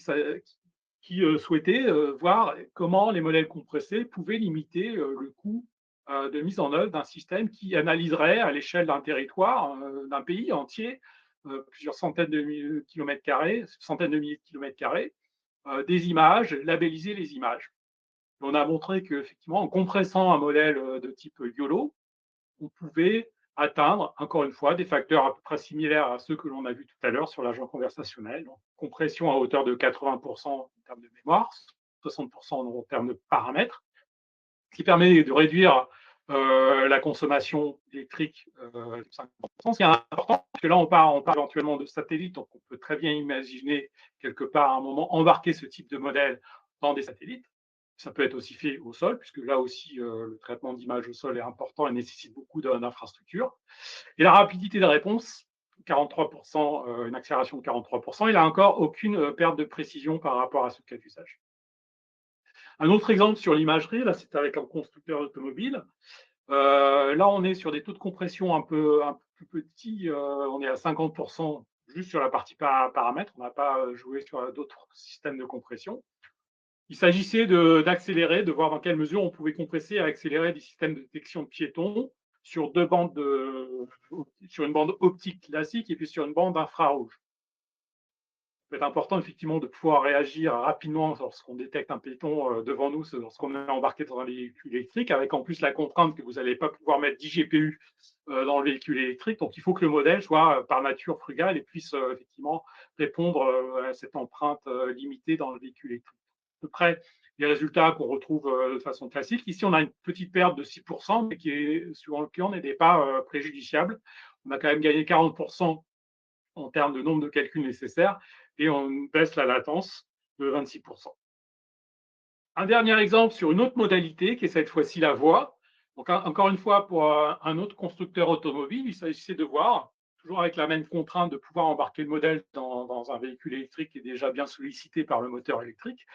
souhaitait voir comment les modèles compressés pouvaient limiter le coût de mise en œuvre d'un système qui analyserait à l'échelle d'un territoire, d'un pays entier, plusieurs centaines de milliers de kilomètres carrés, des images, labelliser les images. On a montré qu'effectivement, en compressant un modèle de type YOLO, on pouvait atteindre, encore une fois, des facteurs à peu près similaires à ceux que l'on a vus tout à l'heure sur l'agent conversationnel. Donc, compression à hauteur de 80% en termes de mémoire, 60% en termes de paramètres, ce qui permet de réduire la consommation électrique de 50%. Ce qui est important, parce que là, on parle éventuellement de satellites, donc on peut très bien imaginer quelque part à un moment embarquer ce type de modèle dans des satellites. Ça peut être aussi fait au sol, puisque là aussi, le traitement d'image au sol est important et nécessite beaucoup d'infrastructures. Et la rapidité de réponse, 43%, une accélération de 43%, il n'a encore aucune perte de précision par rapport à ce cas d'usage. Un autre exemple sur l'imagerie, là, c'est avec un constructeur automobile. Là, on est sur des taux de compression un peu plus petits. On est à 50% juste sur la partie paramètres. On n'a pas joué sur d'autres systèmes de compression. Il s'agissait d'accélérer, de voir dans quelle mesure on pouvait compresser et accélérer des systèmes de détection de piétons sur sur une bande optique classique et puis sur une bande infrarouge. C'est important effectivement de pouvoir réagir rapidement lorsqu'on détecte un piéton devant nous, lorsqu'on est embarqué dans un véhicule électrique, avec en plus la contrainte que vous n'allez pas pouvoir mettre 10 GPU dans le véhicule électrique. Donc il faut que le modèle soit par nature frugal et puisse effectivement répondre à cette empreinte limitée dans le véhicule électrique. À peu près les résultats qu'on retrouve de façon classique. Ici, on a une petite perte de 6%, mais qui est, suivant le client, n'était pas préjudiciable. On a quand même gagné 40% en termes de nombre de calculs nécessaires et on baisse la latence de 26%. Un dernier exemple sur une autre modalité qui est cette fois-ci la voix. Donc, encore une fois, pour un autre constructeur automobile, il s'agissait de voir, toujours avec la même contrainte de pouvoir embarquer le modèle dans un véhicule électrique qui est déjà bien sollicité par le moteur électrique,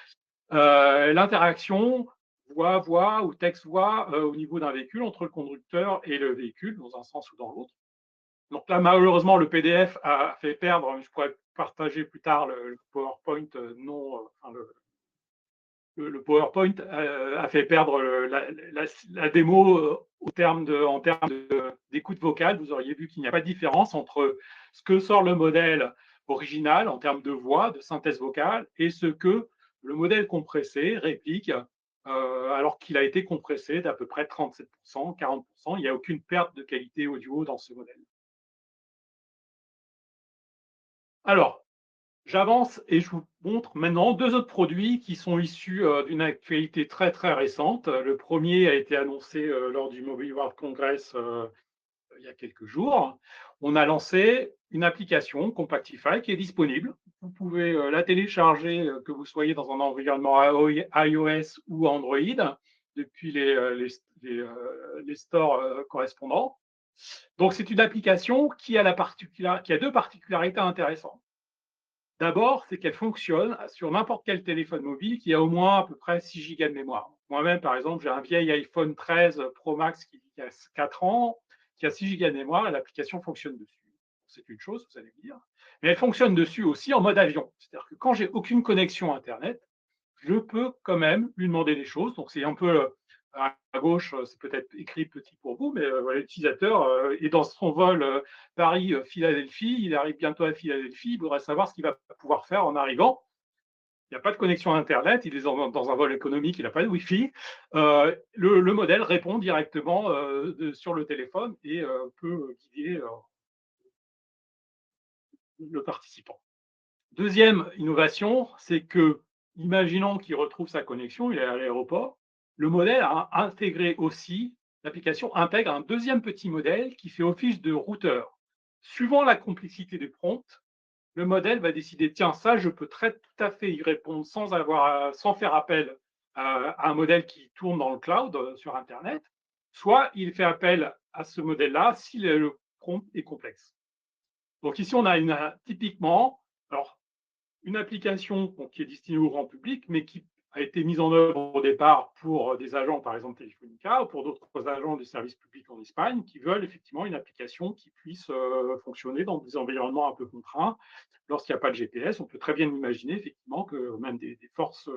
l'interaction voix-voix ou texte-voix au niveau d'un véhicule entre le conducteur et le véhicule, dans un sens ou dans l'autre. Donc là, malheureusement, le PDF a fait perdre, je pourrais partager plus tard le PowerPoint le PowerPoint a fait perdre la démo en termes d'écoute vocale. Vous auriez vu qu'il n'y a pas de différence entre ce que sort le modèle original en termes de voix, de synthèse vocale, et ce que le modèle compressé réplique, alors qu'il a été compressé d'à peu près 37%, 40%. Il n'y a aucune perte de qualité audio dans ce modèle. Alors, j'avance et je vous montre maintenant deux autres produits qui sont issus d'une actualité très très récente. Le premier a été annoncé lors du Mobile World Congress il y a quelques jours. On a lancé une application Compactify qui est disponible. Vous pouvez la télécharger, que vous soyez dans un environnement iOS ou Android, depuis les stores correspondants. Donc, c'est une application qui a deux particularités intéressantes. D'abord, c'est qu'elle fonctionne sur n'importe quel téléphone mobile qui a au moins à peu près 6 gigas de mémoire. Moi-même, par exemple, j'ai un vieil iPhone 13 Pro Max qui a 4 ans, qui a 6 gigas de mémoire et l'application fonctionne dessus. C'est une chose, vous allez me dire. Mais elle fonctionne dessus aussi en mode avion. C'est-à-dire que quand j'ai aucune connexion Internet, je peux quand même lui demander des choses. Donc, c'est un peu à gauche, c'est peut-être écrit petit pour vous, mais l'utilisateur est dans son vol Paris-Philadelphie. Il arrive bientôt à Philadelphie. Il voudrait savoir ce qu'il va pouvoir faire en arrivant. Il n'y a pas de connexion Internet. Il est dans un vol économique. Il n'a pas de Wi-Fi. Le modèle répond directement sur le téléphone et peut guider le participant. Deuxième innovation, c'est que, imaginons qu'il retrouve sa connexion, il est à l'aéroport, le modèle a intégré aussi, l'application intègre un deuxième petit modèle qui fait office de routeur. Suivant la complexité du prompt, le modèle va décider, tiens, ça, je peux tout à fait y répondre sans faire appel à un modèle qui tourne dans le cloud sur Internet, soit il fait appel à ce modèle-là si le prompt est complexe. Donc ici, on a typiquement, alors, une application qui est destinée au grand public, mais qui a été mise en œuvre au départ pour des agents, par exemple Telefónica, ou pour d'autres agents du service public en Espagne, qui veulent effectivement une application qui puisse fonctionner dans des environnements un peu contraints. Lorsqu'il n'y a pas de GPS, on peut très bien imaginer effectivement que même des forces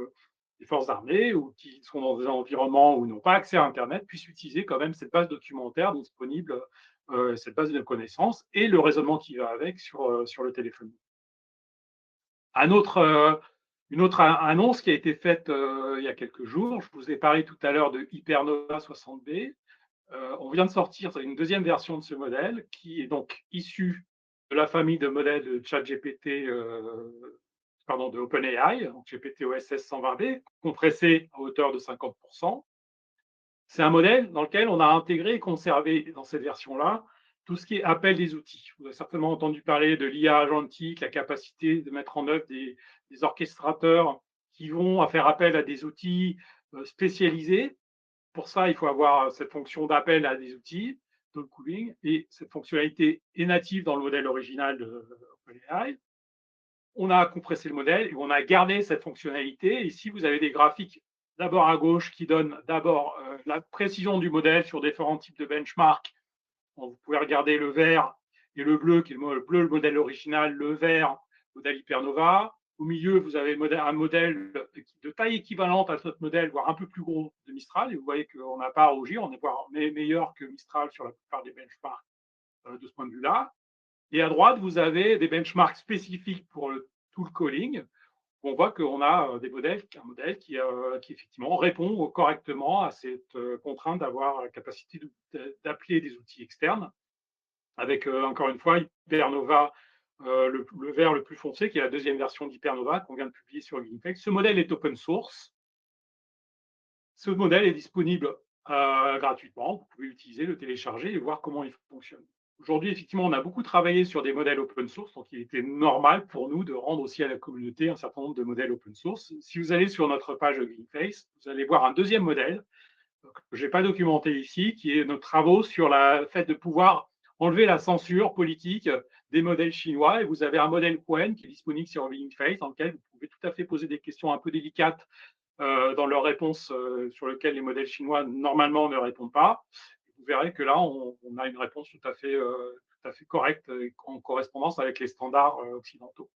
armées ou qui sont dans des environnements où ils n'ont pas accès à Internet puissent utiliser quand même cette base documentaire disponible, cette base de connaissances et le raisonnement qui va avec sur le téléphone. Une autre annonce qui a été faite il y a quelques jours, je vous ai parlé tout à l'heure de Hypernova 60B. On vient de sortir une deuxième version de ce modèle qui est donc issue de la famille de modèles de ChatGPT, de OpenAI, donc GPT-OSS 120B, compressé à hauteur de 50%. C'est un modèle dans lequel on a intégré et conservé dans cette version-là tout ce qui est appel des outils. Vous avez certainement entendu parler de l'IA agentique, la capacité de mettre en œuvre des orchestrateurs qui vont faire appel à des outils spécialisés. Pour ça, il faut avoir cette fonction d'appel à des outils, talk cooling, et cette fonctionnalité est native dans le modèle original de OpenAI. On a compressé le modèle et on a gardé cette fonctionnalité. Ici, vous avez des graphiques d'abord à gauche qui donnent d'abord la précision du modèle sur différents types de benchmarks. Vous pouvez regarder le vert et le bleu, qui est le bleu, le modèle original, le vert, le modèle Hypernova. Au milieu, vous avez un modèle de taille équivalente à notre modèle, voire un peu plus gros, de Mistral, et vous voyez qu'on n'a pas à rougir, on est voire meilleur que Mistral sur la plupart des benchmarks de ce point de vue-là. Et à droite, vous avez des benchmarks spécifiques pour tout le calling. On voit qu'on a un modèle qui effectivement répond correctement à cette contrainte d'avoir la capacité d'appeler des outils externes, avec encore une fois Hypernova, le vert le plus foncé, qui est la deuxième version d'Hypernova qu'on vient de publier sur GameFAQs. Ce modèle est open source. Ce modèle est disponible gratuitement. Vous pouvez l'utiliser, le télécharger et voir comment il fonctionne. Aujourd'hui, effectivement, on a beaucoup travaillé sur des modèles open source, donc il était normal pour nous de rendre aussi à la communauté un certain nombre de modèles open source. Si vous allez sur notre page de GameFAQs, vous allez voir un deuxième modèle que je n'ai pas documenté ici, qui est nos travaux sur le fait de pouvoir enlever la censure politique des modèles chinois. Et vous avez un modèle Qwen qui est disponible sur GameFAQs, dans lequel vous pouvez tout à fait poser des questions un peu délicates dans leurs réponses sur lesquelles les modèles chinois normalement ne répondent pas. Vous verrez que là, on a une réponse tout à fait correcte et en correspondance avec les standards occidentaux.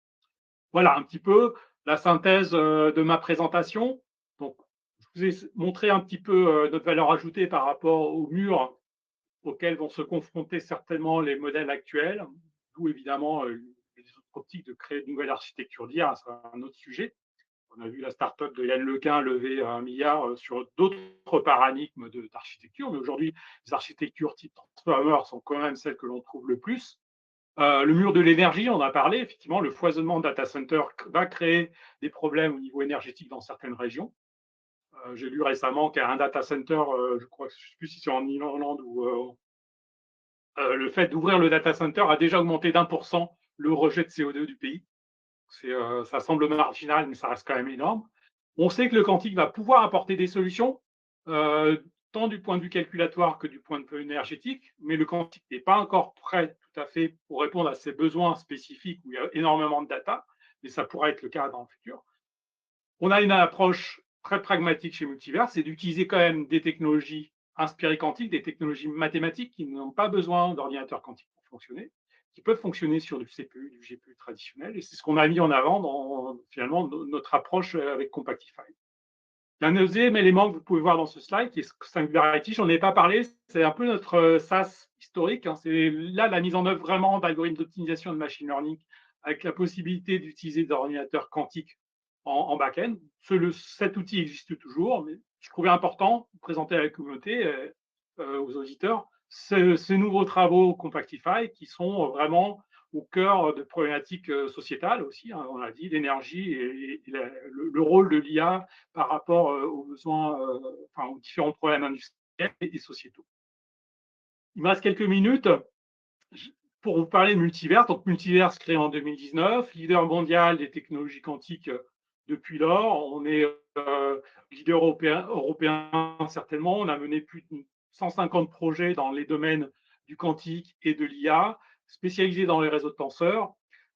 Voilà un petit peu la synthèse de ma présentation. Donc, je vous ai montré un petit peu notre valeur ajoutée par rapport aux murs auxquels vont se confronter certainement les modèles actuels, d'où évidemment les autres optiques de créer de nouvelles architectures d'IA, c'est un autre sujet. On a vu la start-up de Yann Lequin lever 1 milliard sur d'autres paradigmes d'architecture, mais aujourd'hui, les architectures type transformer sont quand même celles que l'on trouve le plus. Le mur de l'énergie, on a parlé, effectivement, le foisonnement data center va créer des problèmes au niveau énergétique dans certaines régions. J'ai lu récemment qu'un data center, je crois, je ne sais plus si c'est en Irlande ou le fait d'ouvrir le data center a déjà augmenté d'1% le rejet de CO2 du pays. Ça semble marginal, mais ça reste quand même énorme. On sait que le quantique va pouvoir apporter des solutions, tant du point de vue calculatoire que du point de vue énergétique, mais le quantique n'est pas encore prêt tout à fait pour répondre à ces besoins spécifiques où il y a énormément de data, mais ça pourrait être le cas dans le futur. On a une approche très pragmatique chez Multiverse, c'est d'utiliser quand même des technologies inspirées quantiques, des technologies mathématiques qui n'ont pas besoin d'ordinateurs quantiques pour fonctionner, qui peuvent fonctionner sur du CPU, du GPU traditionnel, et c'est ce qu'on a mis en avant dans finalement notre approche avec Compactify. Il y a un deuxième élément que vous pouvez voir dans ce slide, qui est Singularity. J'en ai pas parlé, c'est un peu notre SaaS historique. C'est là la mise en œuvre vraiment d'algorithmes d'optimisation de machine learning avec la possibilité d'utiliser des ordinateurs quantiques en back-end. Cet outil existe toujours, mais je trouvais important de présenter à la communauté, aux auditeurs, ces nouveaux travaux Compactify qui sont vraiment au cœur de problématiques sociétales aussi, hein, on l'a dit, l'énergie et le rôle de l'IA par rapport aux besoins, aux différents problèmes industriels et sociétaux. Il me reste quelques minutes pour vous parler de Multiverse. Donc, Multiverse créé en 2019, leader mondial des technologies quantiques depuis lors. On est leader européen certainement. On a mené plus de 150 projets dans les domaines du quantique et de l'IA, spécialisés dans les réseaux de tenseurs,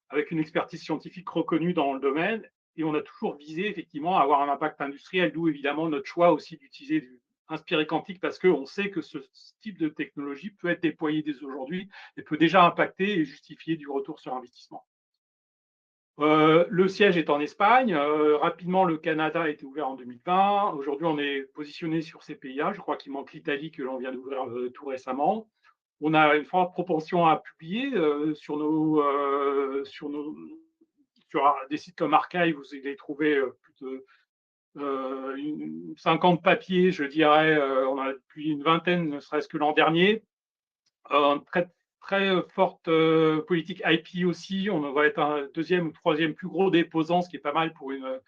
avec une expertise scientifique reconnue dans le domaine. Et on a toujours visé effectivement à avoir un impact industriel, d'où évidemment notre choix aussi d'utiliser du inspiré quantique, parce qu'on sait que ce type de technologie peut être déployé dès aujourd'hui et peut déjà impacter et justifier du retour sur investissement. Le siège est en Espagne. Rapidement, le Canada a été ouvert en 2020. Aujourd'hui, on est positionné sur ces pays-là. Je crois qu'il manque l'Italie que l'on vient d'ouvrir tout récemment. On a une forte propension à publier sur des sites comme Archive. Vous allez trouver plus de 50 papiers, je dirais. On a depuis une vingtaine, ne serait-ce que l'an dernier. Très forte politique IP aussi. On va être un deuxième ou troisième plus gros déposant, ce qui est pas mal pour une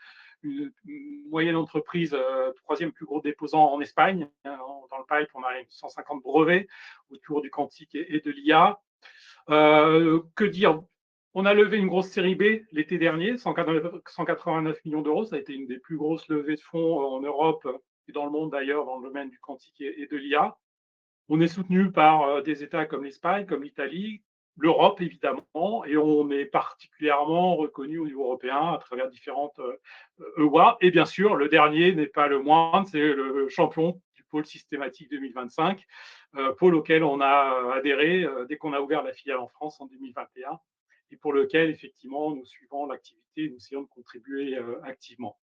moyenne entreprise, troisième plus gros déposant en Espagne. Dans le pipe, on a 150 brevets autour du quantique et de l'IA. Que dire? On a levé une grosse série B l'été dernier, 189 millions d'euros. Ça a été une des plus grosses levées de fonds en Europe et dans le monde d'ailleurs, dans le domaine du quantique et de l'IA. On est soutenu par des États comme l'Espagne, comme l'Italie, l'Europe évidemment, et on est particulièrement reconnu au niveau européen à travers différentes awards. Et bien sûr, le dernier n'est pas le moindre, c'est le champion du pôle systématique 2025, pôle auquel on a adhéré dès qu'on a ouvert la filiale en France en 2021, et pour lequel effectivement nous suivons l'activité, nous essayons de contribuer activement.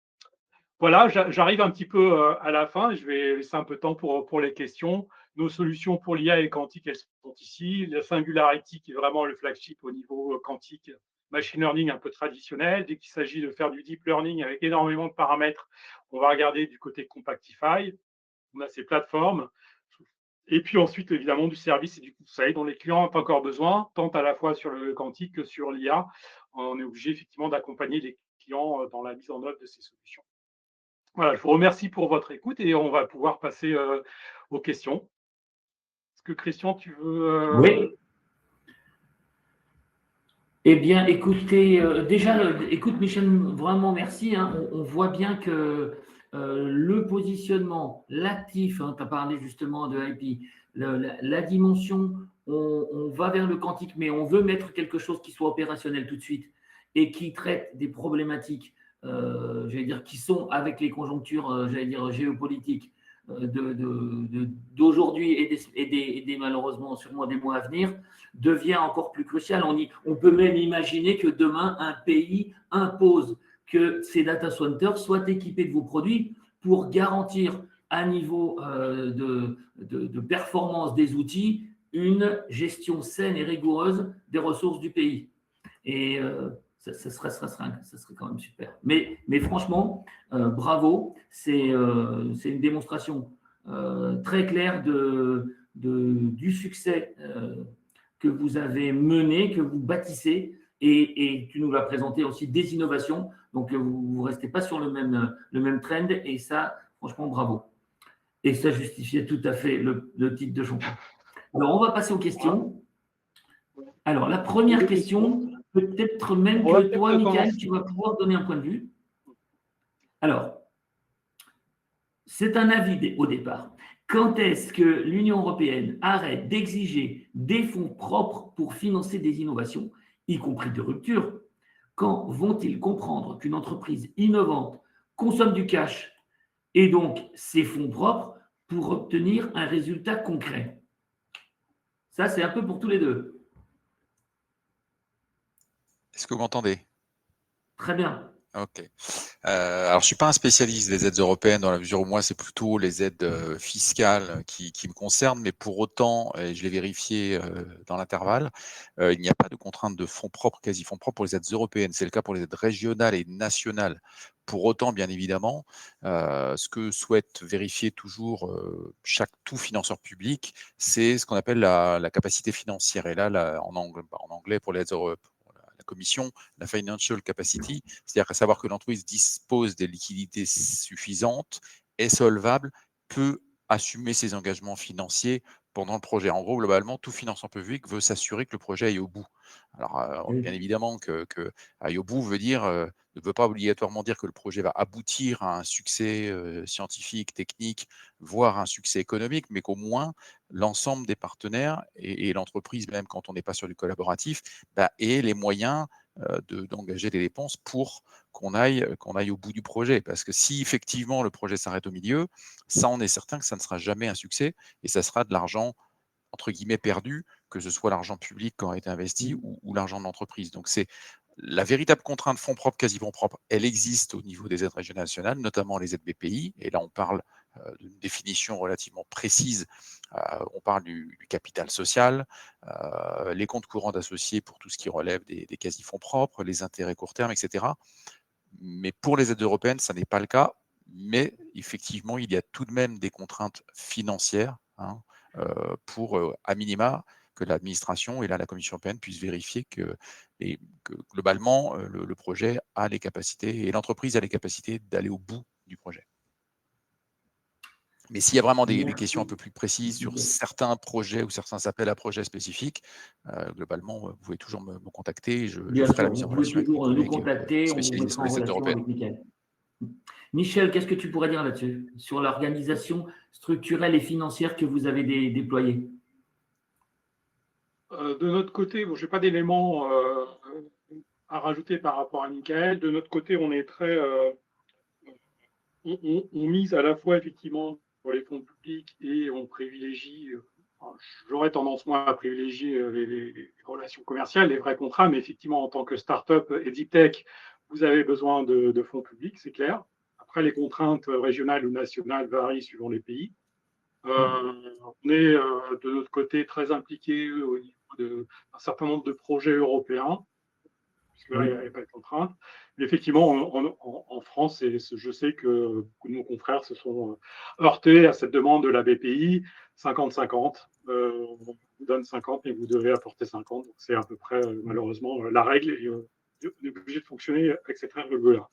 Voilà, j'arrive un petit peu à la fin. Je vais laisser un peu de temps pour les questions. Nos solutions pour l'IA et le quantique, elles sont ici. La Singularity, qui est vraiment le flagship au niveau quantique, machine learning un peu traditionnel. Dès qu'il s'agit de faire du deep learning avec énormément de paramètres, on va regarder du côté Compactify. On a ces plateformes. Et puis ensuite, évidemment, du service et du conseil dont les clients ont encore besoin, tant à la fois sur le quantique que sur l'IA. On est obligé effectivement d'accompagner les clients dans la mise en œuvre de ces solutions. Voilà, je vous remercie pour votre écoute et on va pouvoir passer aux questions. Est-ce que Christian, tu veux… Oui. Eh bien, écoutez, écoute Michel, vraiment merci. Hein. On voit bien que le positionnement, l'actif, hein, tu as parlé justement de IP, la dimension, on va vers le quantique, mais on veut mettre quelque chose qui soit opérationnel tout de suite et qui traite des problématiques, j'allais dire, qui sont avec les conjonctures, j'allais dire, géopolitiques d'aujourd'hui et des malheureusement sûrement des mois à venir, devient encore plus crucial. On peut même imaginer que demain, un pays impose que ces data centers soient équipés de vos produits pour garantir à niveau de performance des outils une gestion saine et rigoureuse des ressources du pays. Et ça serait quand même super. Mais franchement, bravo, c'est une démonstration très claire du succès que vous avez mené, que vous bâtissez, et tu nous l'as présenté aussi des innovations. Donc, vous ne restez pas sur le même trend, et ça, franchement, bravo. Et ça justifiait tout à fait le titre de champion. Alors, on va passer aux questions. Alors, la première question, peut-être même que toi, Michael, tu vas pouvoir donner un point de vue. Alors, c'est un avis au départ. Quand est-ce que l'Union européenne arrête d'exiger des fonds propres pour financer des innovations, y compris de rupture? Quand vont-ils comprendre qu'une entreprise innovante consomme du cash et donc ses fonds propres pour obtenir un résultat concret? Ça, c'est un peu pour tous les deux. Est-ce que vous m'entendez? Très bien. Ok. Alors, je suis pas un spécialiste des aides européennes dans la mesure où moi, c'est plutôt les aides fiscales qui me concernent, mais pour autant, et je l'ai vérifié dans l'intervalle, il n'y a pas de contrainte de fonds propres, quasi fonds propres pour les aides européennes. C'est le cas pour les aides régionales et nationales. Pour autant, bien évidemment, ce que souhaite vérifier toujours tout financeur public, c'est ce qu'on appelle la capacité financière. Et là, en anglais pour les aides européennes, la commission, la financial capacity, c'est-à-dire à savoir que l'entreprise dispose des liquidités suffisantes, est solvable, peut assumer ses engagements financiers pendant le projet. En gros, globalement, tout financeur public veut s'assurer que le projet aille au bout. Alors, bien évidemment que aille au bout veut dire, ne veut pas obligatoirement dire que le projet va aboutir à un succès scientifique, technique, voire un succès économique, mais qu'au moins l'ensemble des partenaires et l'entreprise, même quand on n'est pas sur du collaboratif, ait les moyens d'engager des dépenses pour qu'on aille au bout du projet. Parce que si effectivement le projet s'arrête au milieu, ça, on est certain que ça ne sera jamais un succès et ça sera de l'argent, entre guillemets, perdu, que ce soit l'argent public qui aura été investi ou l'argent de l'entreprise. Donc, c'est la véritable contrainte fonds propres, quasi fonds propres, elle existe au niveau des aides régionales nationales, notamment les aides BPI. Et là, on parle d'une définition relativement précise. On parle du capital social, les comptes courants d'associés pour tout ce qui relève des quasi-fonds propres, les intérêts court terme, etc. Mais pour les aides européennes, ça n'est pas le cas. Mais effectivement, il y a tout de même des contraintes financières pour, à minima, que l'administration et là la Commission européenne puissent vérifier que globalement, le projet a les capacités et l'entreprise a les capacités d'aller au bout du projet. Mais s'il y a vraiment des questions un peu plus précises sur certains projets ou certains appels à projets spécifiques, globalement, vous pouvez toujours me contacter. Je ferai la mise en relation avec mes collègues nous contacter, on vous spécialisés mettra sur en les aides relation européennes. avec Michael. Michel, qu'est-ce que tu pourrais dire là-dessus, sur l'organisation structurelle et financière que vous avez déployée? De notre côté, je n'ai pas d'éléments à rajouter par rapport à Michael. De notre côté, on est très… on mise à la fois effectivement sur les fonds publics et on privilégie… J'aurais tendance moi à privilégier les relations commerciales, les vrais contrats, mais effectivement, en tant que start-up et deep tech, vous avez besoin de fonds publics, c'est clair. Après, les contraintes régionales ou nationales varient suivant les pays. On est de notre côté très impliqué au niveau d'un certain nombre de projets européens, puisque là, il n'y a pas de contraintes. Mais effectivement, en France, je sais que beaucoup de nos confrères se sont heurtés à cette demande de la BPI, 50-50. On vous donne 50, mais vous devez apporter 50. Donc, c'est à peu près, malheureusement, la règle. Et on est obligé de fonctionner avec cette règle-là.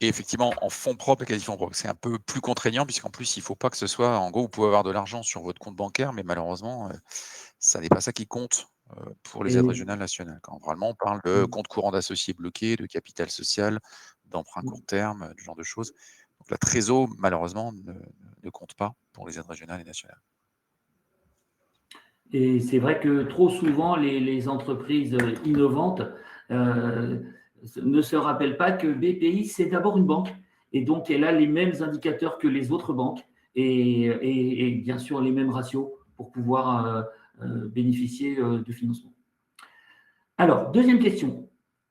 Et effectivement, en fonds propres et quasi-fonds propres, c'est un peu plus contraignant, puisqu'en plus, il ne faut pas que ce soit, en gros, vous pouvez avoir de l'argent sur votre compte bancaire, mais malheureusement, ça n'est pas ça qui compte pour les aides régionales nationales. Quand vraiment on parle de compte courant d'associés bloqués, de capital social, d'emprunt court terme, ce genre de choses. Donc la trésor, malheureusement, ne compte pas pour les aides régionales et nationales. Et c'est vrai que trop souvent, les entreprises innovantes ne se rappellent pas que BPI, c'est d'abord une banque. Et donc, elle a les mêmes indicateurs que les autres banques et bien sûr les mêmes ratios pour pouvoir bénéficier de financement. Alors, deuxième question.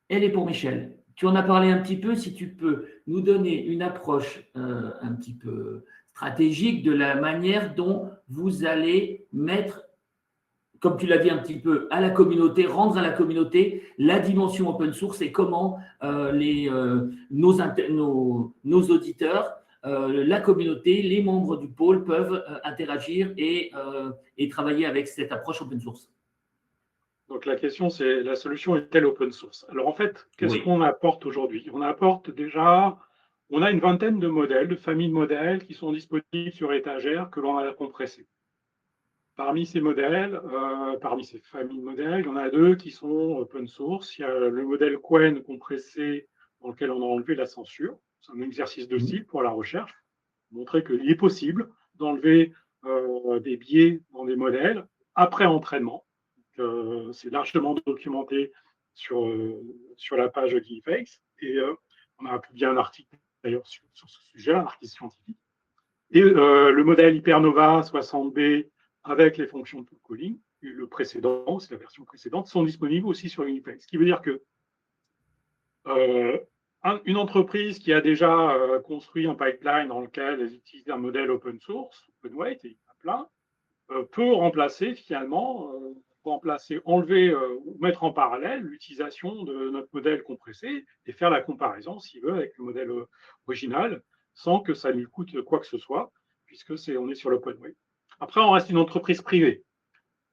Elle est pour Michel. Tu en as parlé un petit peu. Si tu peux nous donner une approche un petit peu stratégique de la manière dont vous allez mettre, comme tu l'as dit un petit peu, à la communauté, rendre à la communauté la dimension open source et comment nos auditeurs, la communauté, les membres du pôle peuvent interagir et travailler avec cette approche open source. Donc la question, c'est la solution est-elle open source? Alors en fait, qu'est-ce qu'on apporte aujourd'hui? On apporte déjà, on a une vingtaine de modèles, de familles de modèles qui sont disponibles sur étagère que l'on a compressés. Parmi ces modèles, parmi ces familles de modèles, il y en a deux qui sont open source. Il y a le modèle Qwen compressé dans lequel on a enlevé la censure. C'est un exercice de style pour la recherche, montrer qu'il est possible d'enlever des biais dans des modèles après entraînement. C'est largement documenté sur la page Geekface. Et on a publié un article d'ailleurs sur ce sujet, un article scientifique. Et le modèle Hypernova 60B avec les fonctions de calling, le précédent, c'est la version précédente, sont disponibles aussi sur Uniface. Ce qui veut dire que une entreprise qui a déjà construit un pipeline dans lequel elle utilise un modèle open source, open weight, et il y en a plein, peut remplacer finalement, enlever ou mettre en parallèle l'utilisation de notre modèle compressé et faire la comparaison, s'il veut, avec le modèle original, sans que ça lui coûte quoi que ce soit, puisque on est sur l'open weight. Après, on reste une entreprise privée.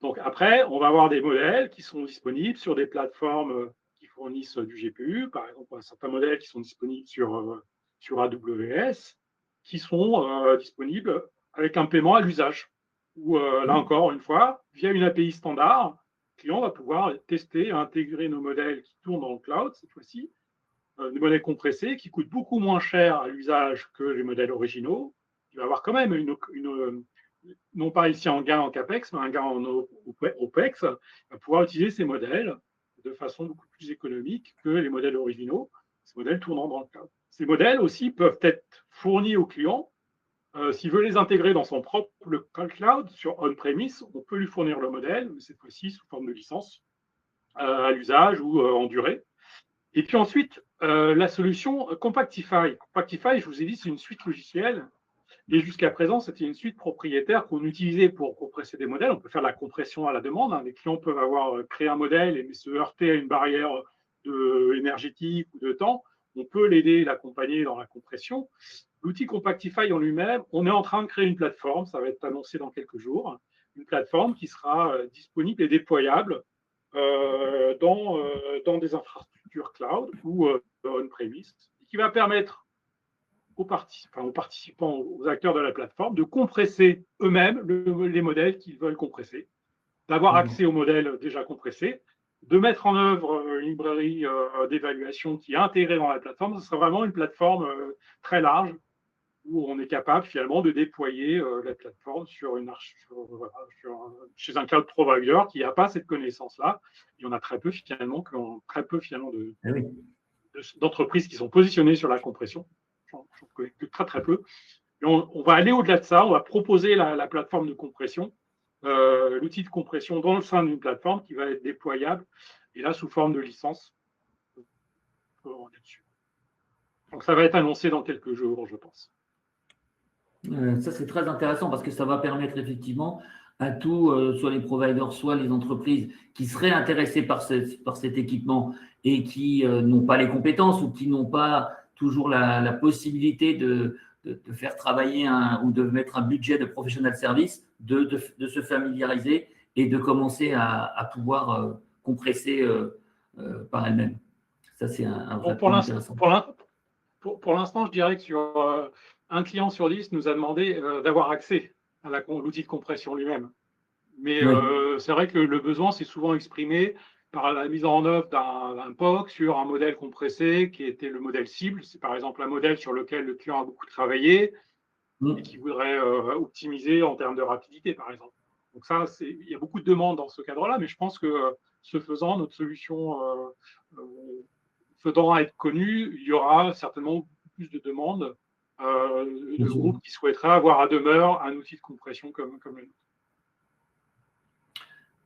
Donc après, on va avoir des modèles qui sont disponibles sur des plateformes qui fournissent du GPU, par exemple, certains modèles qui sont disponibles sur AWS, qui sont disponibles avec un paiement à l'usage. Ou là encore, une fois, via une API standard, le client va pouvoir tester, intégrer nos modèles qui tournent dans le cloud, cette fois-ci, des modèles compressés qui coûtent beaucoup moins cher à l'usage que les modèles originaux. Il va avoir quand même non pas ici en gain en CAPEX, mais un gain en OPEX. Il va pouvoir utiliser ces modèles de façon beaucoup plus économique que les modèles originaux, ces modèles tournant dans le cloud. Ces modèles aussi peuvent être fournis au client. S'il veut les intégrer dans son propre cloud sur on-premise, on peut lui fournir le modèle, mais cette fois-ci sous forme de licence à l'usage ou en durée. Et puis ensuite, la solution Compactify. Compactify, je vous ai dit, c'est une suite logicielle. Et jusqu'à présent, c'était une suite propriétaire qu'on utilisait pour compresser des modèles. On peut faire de la compression à la demande. Les clients peuvent avoir créé un modèle et se heurter à une barrière énergétique ou de temps. On peut l'aider, l'accompagner dans la compression. L'outil Compactify en lui-même, on est en train de créer une plateforme, ça va être annoncé dans quelques jours, une plateforme qui sera disponible et déployable dans des infrastructures cloud ou on-premise, qui va permettre aux participants, aux acteurs de la plateforme de compresser eux-mêmes les modèles qu'ils veulent compresser, d'avoir accès aux modèles déjà compressés, de mettre en œuvre une librairie d'évaluation qui est intégrée dans la plateforme. Ce sera vraiment une plateforme très large où on est capable finalement de déployer la plateforme chez un cloud provider qui n'a pas cette connaissance-là. Il y en a très peu finalement d'entreprises qui sont positionnées sur la compression. J'en connais que très peu. Et on va aller au-delà de ça, on va proposer la plateforme de compression, l'outil de compression dans le sein d'une plateforme qui va être déployable, et là sous forme de licence. Donc, ça va être annoncé dans quelques jours, je pense. Ça, c'est très intéressant parce que ça va permettre effectivement à tous, soit les providers, soit les entreprises qui seraient intéressées par cet équipement et qui n'ont pas les compétences ou qui n'ont pas toujours la possibilité de faire travailler ou de mettre un budget de professional service, de se familiariser et de commencer à pouvoir compresser par elles-mêmes. Ça, c'est un vrai point intéressant. Pour l'instant, je dirais que sur un client sur 10 nous a demandé d'avoir accès à l'outil de compression lui-même. Mais Oui. c'est vrai que le besoin s'est souvent exprimé par la mise en œuvre d'un POC sur un modèle compressé qui était le modèle cible. C'est par exemple un modèle sur lequel le client a beaucoup travaillé et qui voudrait optimiser en termes de rapidité, par exemple. Donc ça, il y a beaucoup de demandes dans ce cadre-là, mais je pense que ce faisant, notre solution faisant être connue, il y aura certainement beaucoup plus de demandes de groupes qui souhaiteraient avoir à demeure un outil de compression comme le nôtre.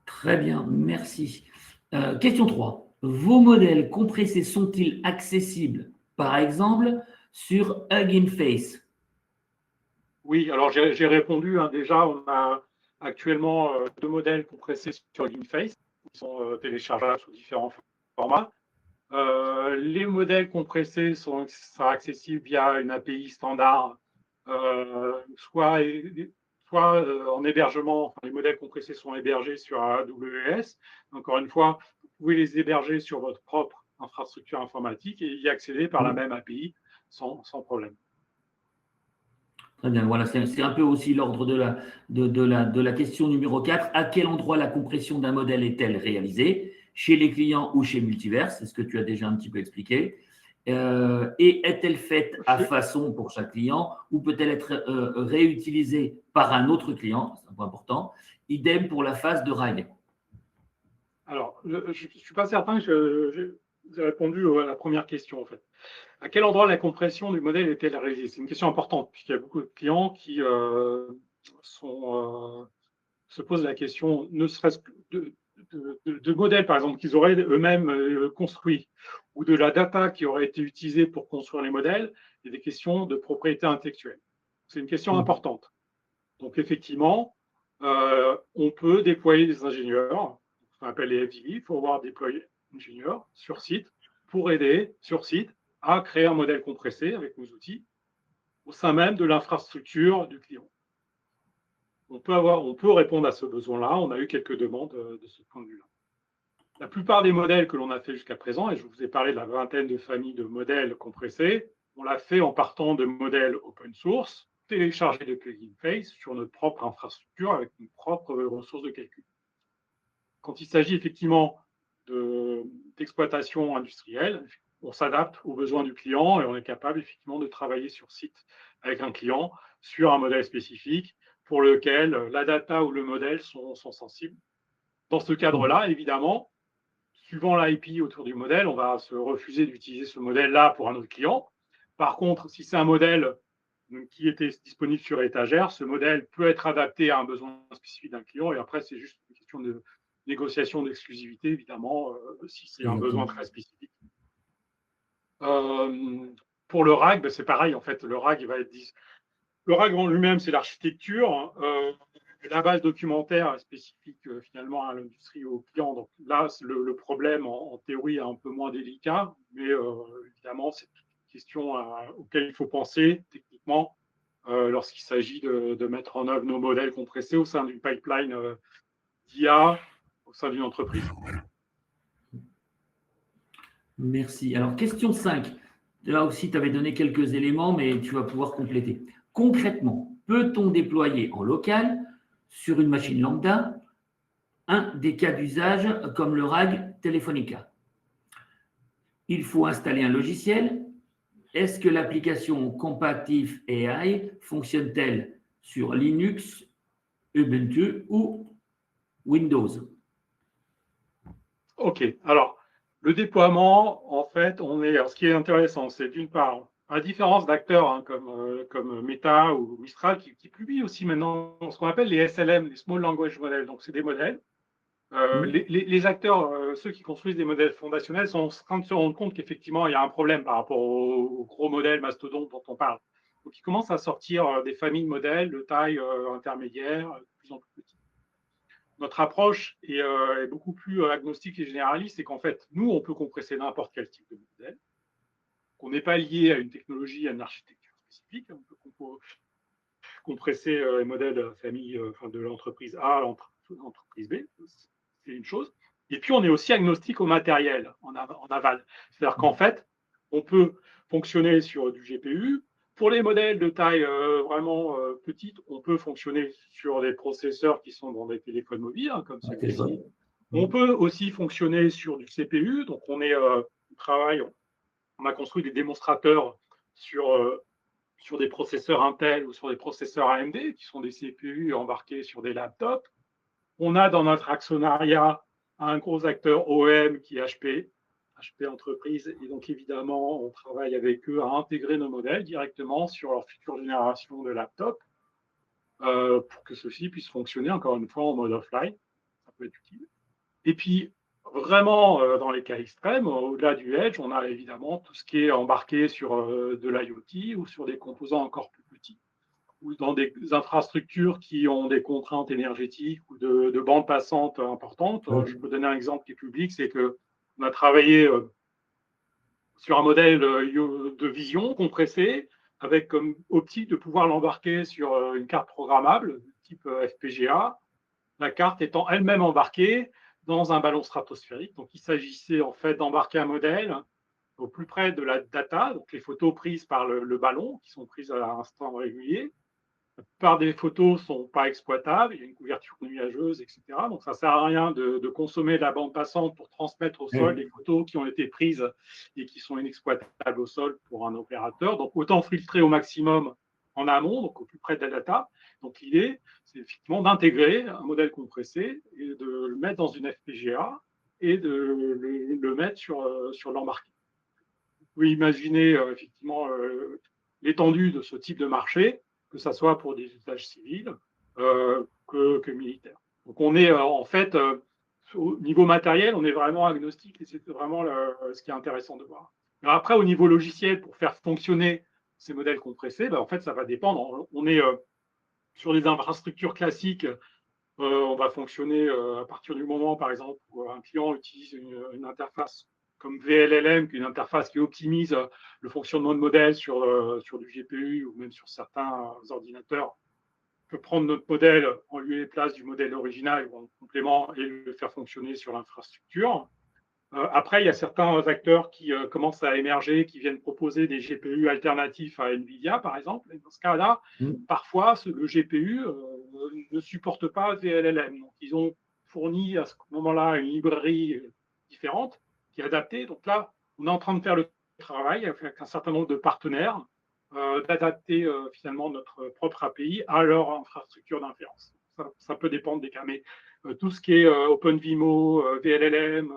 Très bien, merci. Question 3. Vos modèles compressés sont-ils accessibles, par exemple, sur Hugging Face? Oui, alors j'ai répondu. Déjà, on a actuellement 2 modèles compressés sur Hugging Face qui sont téléchargeables sous différents formats. Les modèles compressés sont accessibles via une API standard, soit en hébergement. Enfin, les modèles compressés sont hébergés sur AWS. Encore une fois, vous pouvez les héberger sur votre propre infrastructure informatique et y accéder par la même API sans problème. Très bien, voilà, c'est un peu aussi l'ordre de la question numéro 4. À quel endroit la compression d'un modèle est-elle réalisée? Chez les clients ou chez Multiverse? C'est ce que tu as déjà un petit peu expliqué. Et est-elle faite à façon pour chaque client ou peut-elle être réutilisée par un autre client? C'est un point important. Idem pour la phase de RAG. Alors, je ne suis pas certain que j'ai répondu à la première question, en fait. À quel endroit la compression du modèle est-elle réalisée? C'est une question importante, puisqu'il y a beaucoup de clients qui se posent la question, ne serait-ce que de modèles, par exemple, qu'ils auraient eux-mêmes construits, ou de la data qui aurait été utilisée pour construire les modèles, et des questions de propriété intellectuelle. C'est une question importante. Donc, effectivement, on peut déployer des ingénieurs, ce qu'on appelle les FDE, Forward Deploy Engineers, sur site, pour aider sur site à créer un modèle compressé avec nos outils au sein même de l'infrastructure du client. On peut répondre à ce besoin-là. On a eu quelques demandes de ce point de vue-là. La plupart des modèles que l'on a fait jusqu'à présent, et je vous ai parlé de la vingtaine de familles de modèles compressés, on l'a fait en partant de modèles open source, téléchargés depuis Hugging Face sur notre propre infrastructure avec nos propres ressources de calcul. Quand il s'agit effectivement d'exploitation industrielle, on s'adapte aux besoins du client et on est capable effectivement de travailler sur site avec un client sur un modèle spécifique pour lequel la data ou le modèle sont sensibles. Dans ce cadre-là, évidemment, suivant l'IP autour du modèle, on va se refuser d'utiliser ce modèle-là pour un autre client. Par contre, si c'est un modèle qui était disponible sur étagère, ce modèle peut être adapté à un besoin spécifique d'un client. Et après, c'est juste une question de négociation d'exclusivité, évidemment, si c'est un besoin très spécifique. Pour le RAG, c'est pareil. En fait, le RAG en lui-même, c'est l'architecture. La base documentaire spécifique finalement à l'industrie, aux clients. Donc là, le problème en théorie est un peu moins délicat, mais évidemment, c'est une question auquel il faut penser techniquement lorsqu'il s'agit de mettre en œuvre nos modèles compressés au sein d'une pipeline d'IA au sein d'une entreprise. Merci. Alors, question 5. Là aussi, tu avais donné quelques éléments, mais tu vas pouvoir compléter. Concrètement, peut-on déployer en local, sur une machine lambda, un des cas d'usage comme le RAG Telefonica? Il faut installer un logiciel. Est-ce que l'application Compactive AI fonctionne-t-elle sur Linux, Ubuntu ou Windows? OK. Alors, le déploiement, en fait, ce qui est intéressant, c'est d'une part, à la différence d'acteurs comme Meta ou Mistral, qui publient aussi maintenant ce qu'on appelle les SLM, les Small Language Models. Donc, c'est des modèles Les acteurs, ceux qui construisent des modèles fondationnels, sont en train de se rendre compte qu'effectivement, il y a un problème par rapport aux gros modèles mastodontes dont on parle. Donc, ils commencent à sortir des familles de modèles de taille intermédiaire, de plus en plus petites. Notre approche est beaucoup plus agnostique et généraliste, c'est qu'en fait, nous, on peut compresser n'importe quel type de modèle, qu'on n'est pas lié à une technologie, à une architecture spécifique. On peut compresser les modèles de famille de l'entreprise A à l'entreprise B, c'est une chose. Et puis, on est aussi agnostique au matériel en aval. C'est-à-dire qu'en fait, on peut fonctionner sur du GPU. Pour les modèles de taille vraiment petite, on peut fonctionner sur des processeurs qui sont dans des téléphones mobiles, hein, comme celui-ci. On peut aussi fonctionner sur du CPU. Donc, on a construit des démonstrateurs sur des processeurs Intel ou sur des processeurs AMD, qui sont des CPU embarqués sur des laptops. On a dans notre actionnariat un gros acteur OEM qui est HP Entreprise. Et donc, évidemment, on travaille avec eux à intégrer nos modèles directement sur leur future génération de laptops pour que ceux-ci puissent fonctionner, encore une fois, en mode offline. Ça peut être utile. Et puis, vraiment, dans les cas extrêmes, au-delà du Edge, on a évidemment tout ce qui est embarqué sur de l'IoT ou sur des composants encore plus petits, ou dans des infrastructures qui ont des contraintes énergétiques ou de bandes passantes importantes. Je peux donner un exemple qui est public, c'est qu'on a travaillé sur un modèle de vision compressé, avec comme optique de pouvoir l'embarquer sur une carte programmable type FPGA, la carte étant elle-même embarquée dans un ballon stratosphérique. Donc, il s'agissait en fait d'embarquer un modèle au plus près de la data, donc les photos prises par le ballon, qui sont prises à un instant régulier. La plupart des photos ne sont pas exploitables, il y a une couverture nuageuse, etc. Donc, ça ne sert à rien de consommer la bande passante pour transmettre au sol les photos qui ont été prises et qui sont inexploitables au sol pour un opérateur. Donc, autant filtrer au maximum en amont, donc au plus près de la data. Donc, l'idée, c'est effectivement d'intégrer un modèle compressé et de le mettre dans une FPGA et de le mettre sur l'embarqué. Vous pouvez imaginer effectivement l'étendue de ce type de marché, que ce soit pour des usages civils que militaires. Donc, on est en fait, au niveau matériel, on est vraiment agnostique et c'est vraiment ce qui est intéressant de voir. Alors après, au niveau logiciel, pour faire fonctionner ces modèles compressés, en fait, ça va dépendre. On est sur les infrastructures classiques, on va fonctionner à partir du moment, par exemple, où un client utilise une interface comme VLLM, qui est une interface qui optimise le fonctionnement de modèle sur du GPU ou même sur certains ordinateurs. On peut prendre notre modèle en lieu et place du modèle original ou en complément et le faire fonctionner sur l'infrastructure. Après, il y a certains acteurs qui commencent à émerger, qui viennent proposer des GPU alternatifs à NVIDIA, par exemple. Et dans ce cas-là, parfois, le GPU ne supporte pas VLLM. Donc, ils ont fourni à ce moment-là une librairie différente qui est adaptée. Donc là, on est en train de faire le travail avec un certain nombre de partenaires d'adapter finalement notre propre API à leur infrastructure d'inférence. Ça peut dépendre des cas, mais tout ce qui est OpenVIMO, VLLM,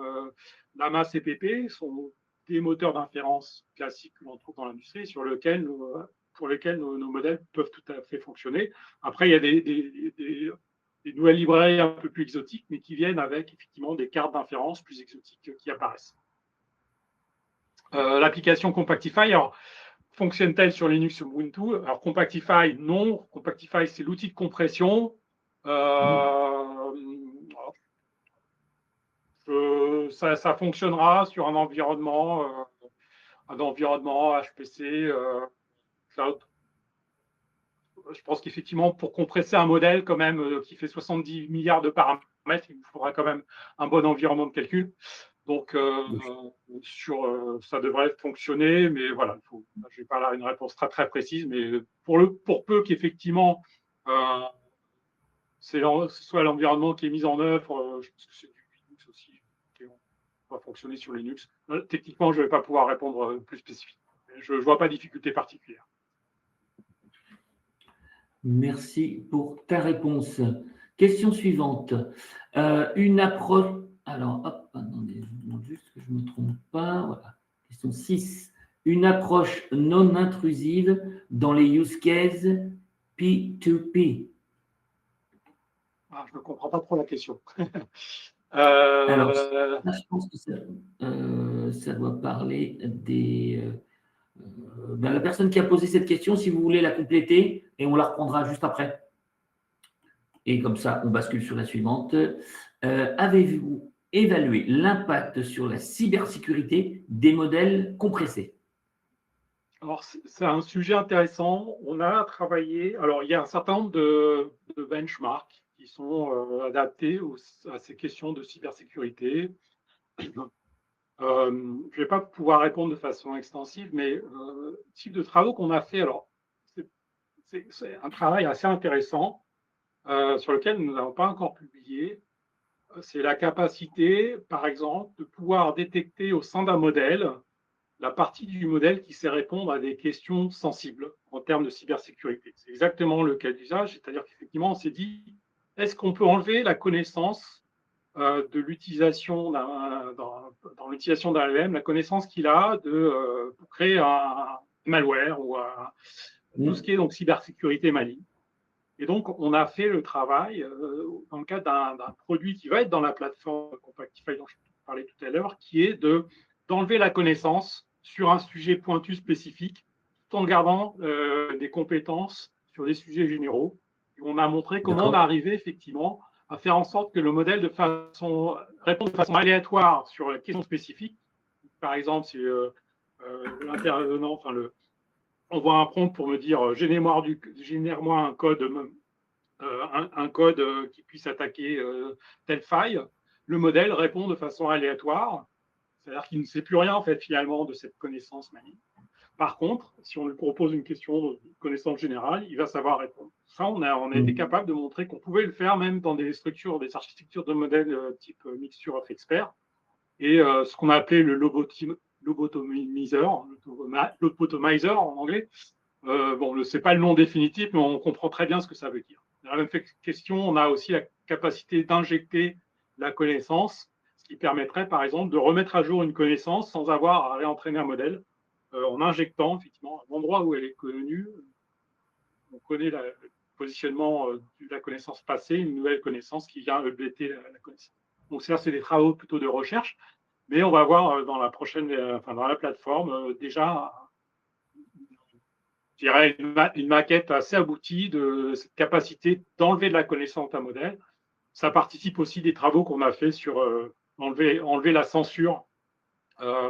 Llama CPP sont des moteurs d'inférence classiques que l'on trouve dans l'industrie pour lesquels nos modèles peuvent tout à fait fonctionner. Après, il y a des nouvelles librairies un peu plus exotiques, mais qui viennent avec effectivement des cartes d'inférence plus exotiques qui apparaissent. L'application Compactify, alors, fonctionne-t-elle sur Linux ou Ubuntu? Alors, Compactify, non. Compactify, c'est l'outil de compression. Ça fonctionnera sur un environnement HPC, cloud. Je pense qu'effectivement, pour compresser un modèle quand même qui fait 70 milliards de paramètres, il vous faudra quand même un bon environnement de calcul. Donc, ça devrait fonctionner, mais voilà, je n'ai pas là une réponse très, très précise, mais pour peu qu'effectivement, ce soit l'environnement qui est mis en œuvre, je pense que c'est du Linux aussi, on va fonctionner sur Linux. Techniquement, je ne vais pas pouvoir répondre plus spécifiquement. Je ne vois pas de difficulté particulière. Merci pour ta réponse. Question suivante. Une approche. Alors, hop, attendez, je vous demande juste que je ne me trompe pas. Voilà. Question 6. Une approche non intrusive dans les use cases P2P. Je ne comprends pas trop la question. Alors, Euh, ça, je pense que ça doit parler des… la personne qui a posé cette question, si vous voulez la compléter, et on la reprendra juste après. Et comme ça, on bascule sur la suivante. Avez-vous évalué l'impact sur la cybersécurité des modèles compressés? alors, c'est un sujet intéressant. On a travaillé. Alors, il y a un certain nombre de benchmarks qui sont adaptés à ces questions de cybersécurité. Je ne vais pas pouvoir répondre de façon extensive, mais le type de travaux qu'on a fait, alors, c'est un travail assez intéressant sur lequel nous n'avons pas encore publié. C'est la capacité, par exemple, de pouvoir détecter au sein d'un modèle la partie du modèle qui sait répondre à des questions sensibles en termes de cybersécurité. C'est exactement le cas d'usage, c'est-à-dire qu'effectivement, on s'est dit, est-ce qu'on peut enlever la connaissance de l'utilisation dans l'utilisation d'un LLM, la connaissance qu'il a pour créer un malware ou tout ce qui est donc cybersécurité maligne. Et donc, on a fait le travail dans le cadre d'un produit qui va être dans la plateforme Compactify dont je parlais tout à l'heure, qui est d'enlever la connaissance sur un sujet pointu spécifique, tout en gardant des compétences sur des sujets généraux. Et on a montré comment on arrivait effectivement à faire en sorte que le modèle réponde de façon aléatoire sur la question spécifique. Par exemple, si l'intervenant, on voit un prompt pour me dire génère-moi un code, qui puisse attaquer telle faille. Le modèle répond de façon aléatoire, c'est-à-dire qu'il ne sait plus rien en fait finalement de cette connaissance maligne. Par contre, si on lui propose une question de connaissance générale, il va savoir répondre. Ça, on a été capable de montrer qu'on pouvait le faire même dans des architectures de modèles type mixture of experts. Et ce qu'on a appelé le lobotomizer en anglais. Ce n'est pas le nom définitif, mais on comprend très bien ce que ça veut dire. Dans la même question, on a aussi la capacité d'injecter la connaissance, ce qui permettrait, par exemple, de remettre à jour une connaissance sans avoir à réentraîner un modèle, en injectant, effectivement, à l'endroit où elle est connue. On connaît le positionnement de la connaissance passée, une nouvelle connaissance qui vient updater la connaissance. Donc, ça, c'est des travaux plutôt de recherche, mais on va voir dans la plateforme, déjà, je dirais, une maquette assez aboutie de cette capacité d'enlever de la connaissance à un modèle. Ça participe aussi des travaux qu'on a fait sur enlever la censure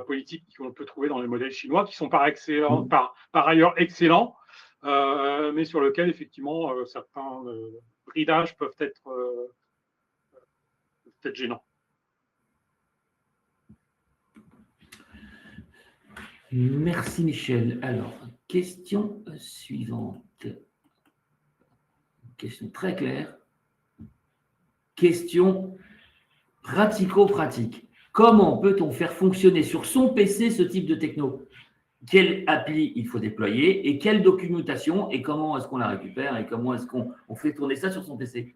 politique qu'on peut trouver dans les modèles chinois, qui sont par ailleurs excellents, mais sur lesquels, effectivement, certains bridages peuvent être gênants. Merci Michel. Alors, question suivante. Question très claire. Question pratico-pratique. Comment peut-on faire fonctionner sur son PC ce type de techno? Quelle appli il faut déployer et quelle documentation et comment est-ce qu'on la récupère et comment est-ce qu'on fait tourner ça sur son PC?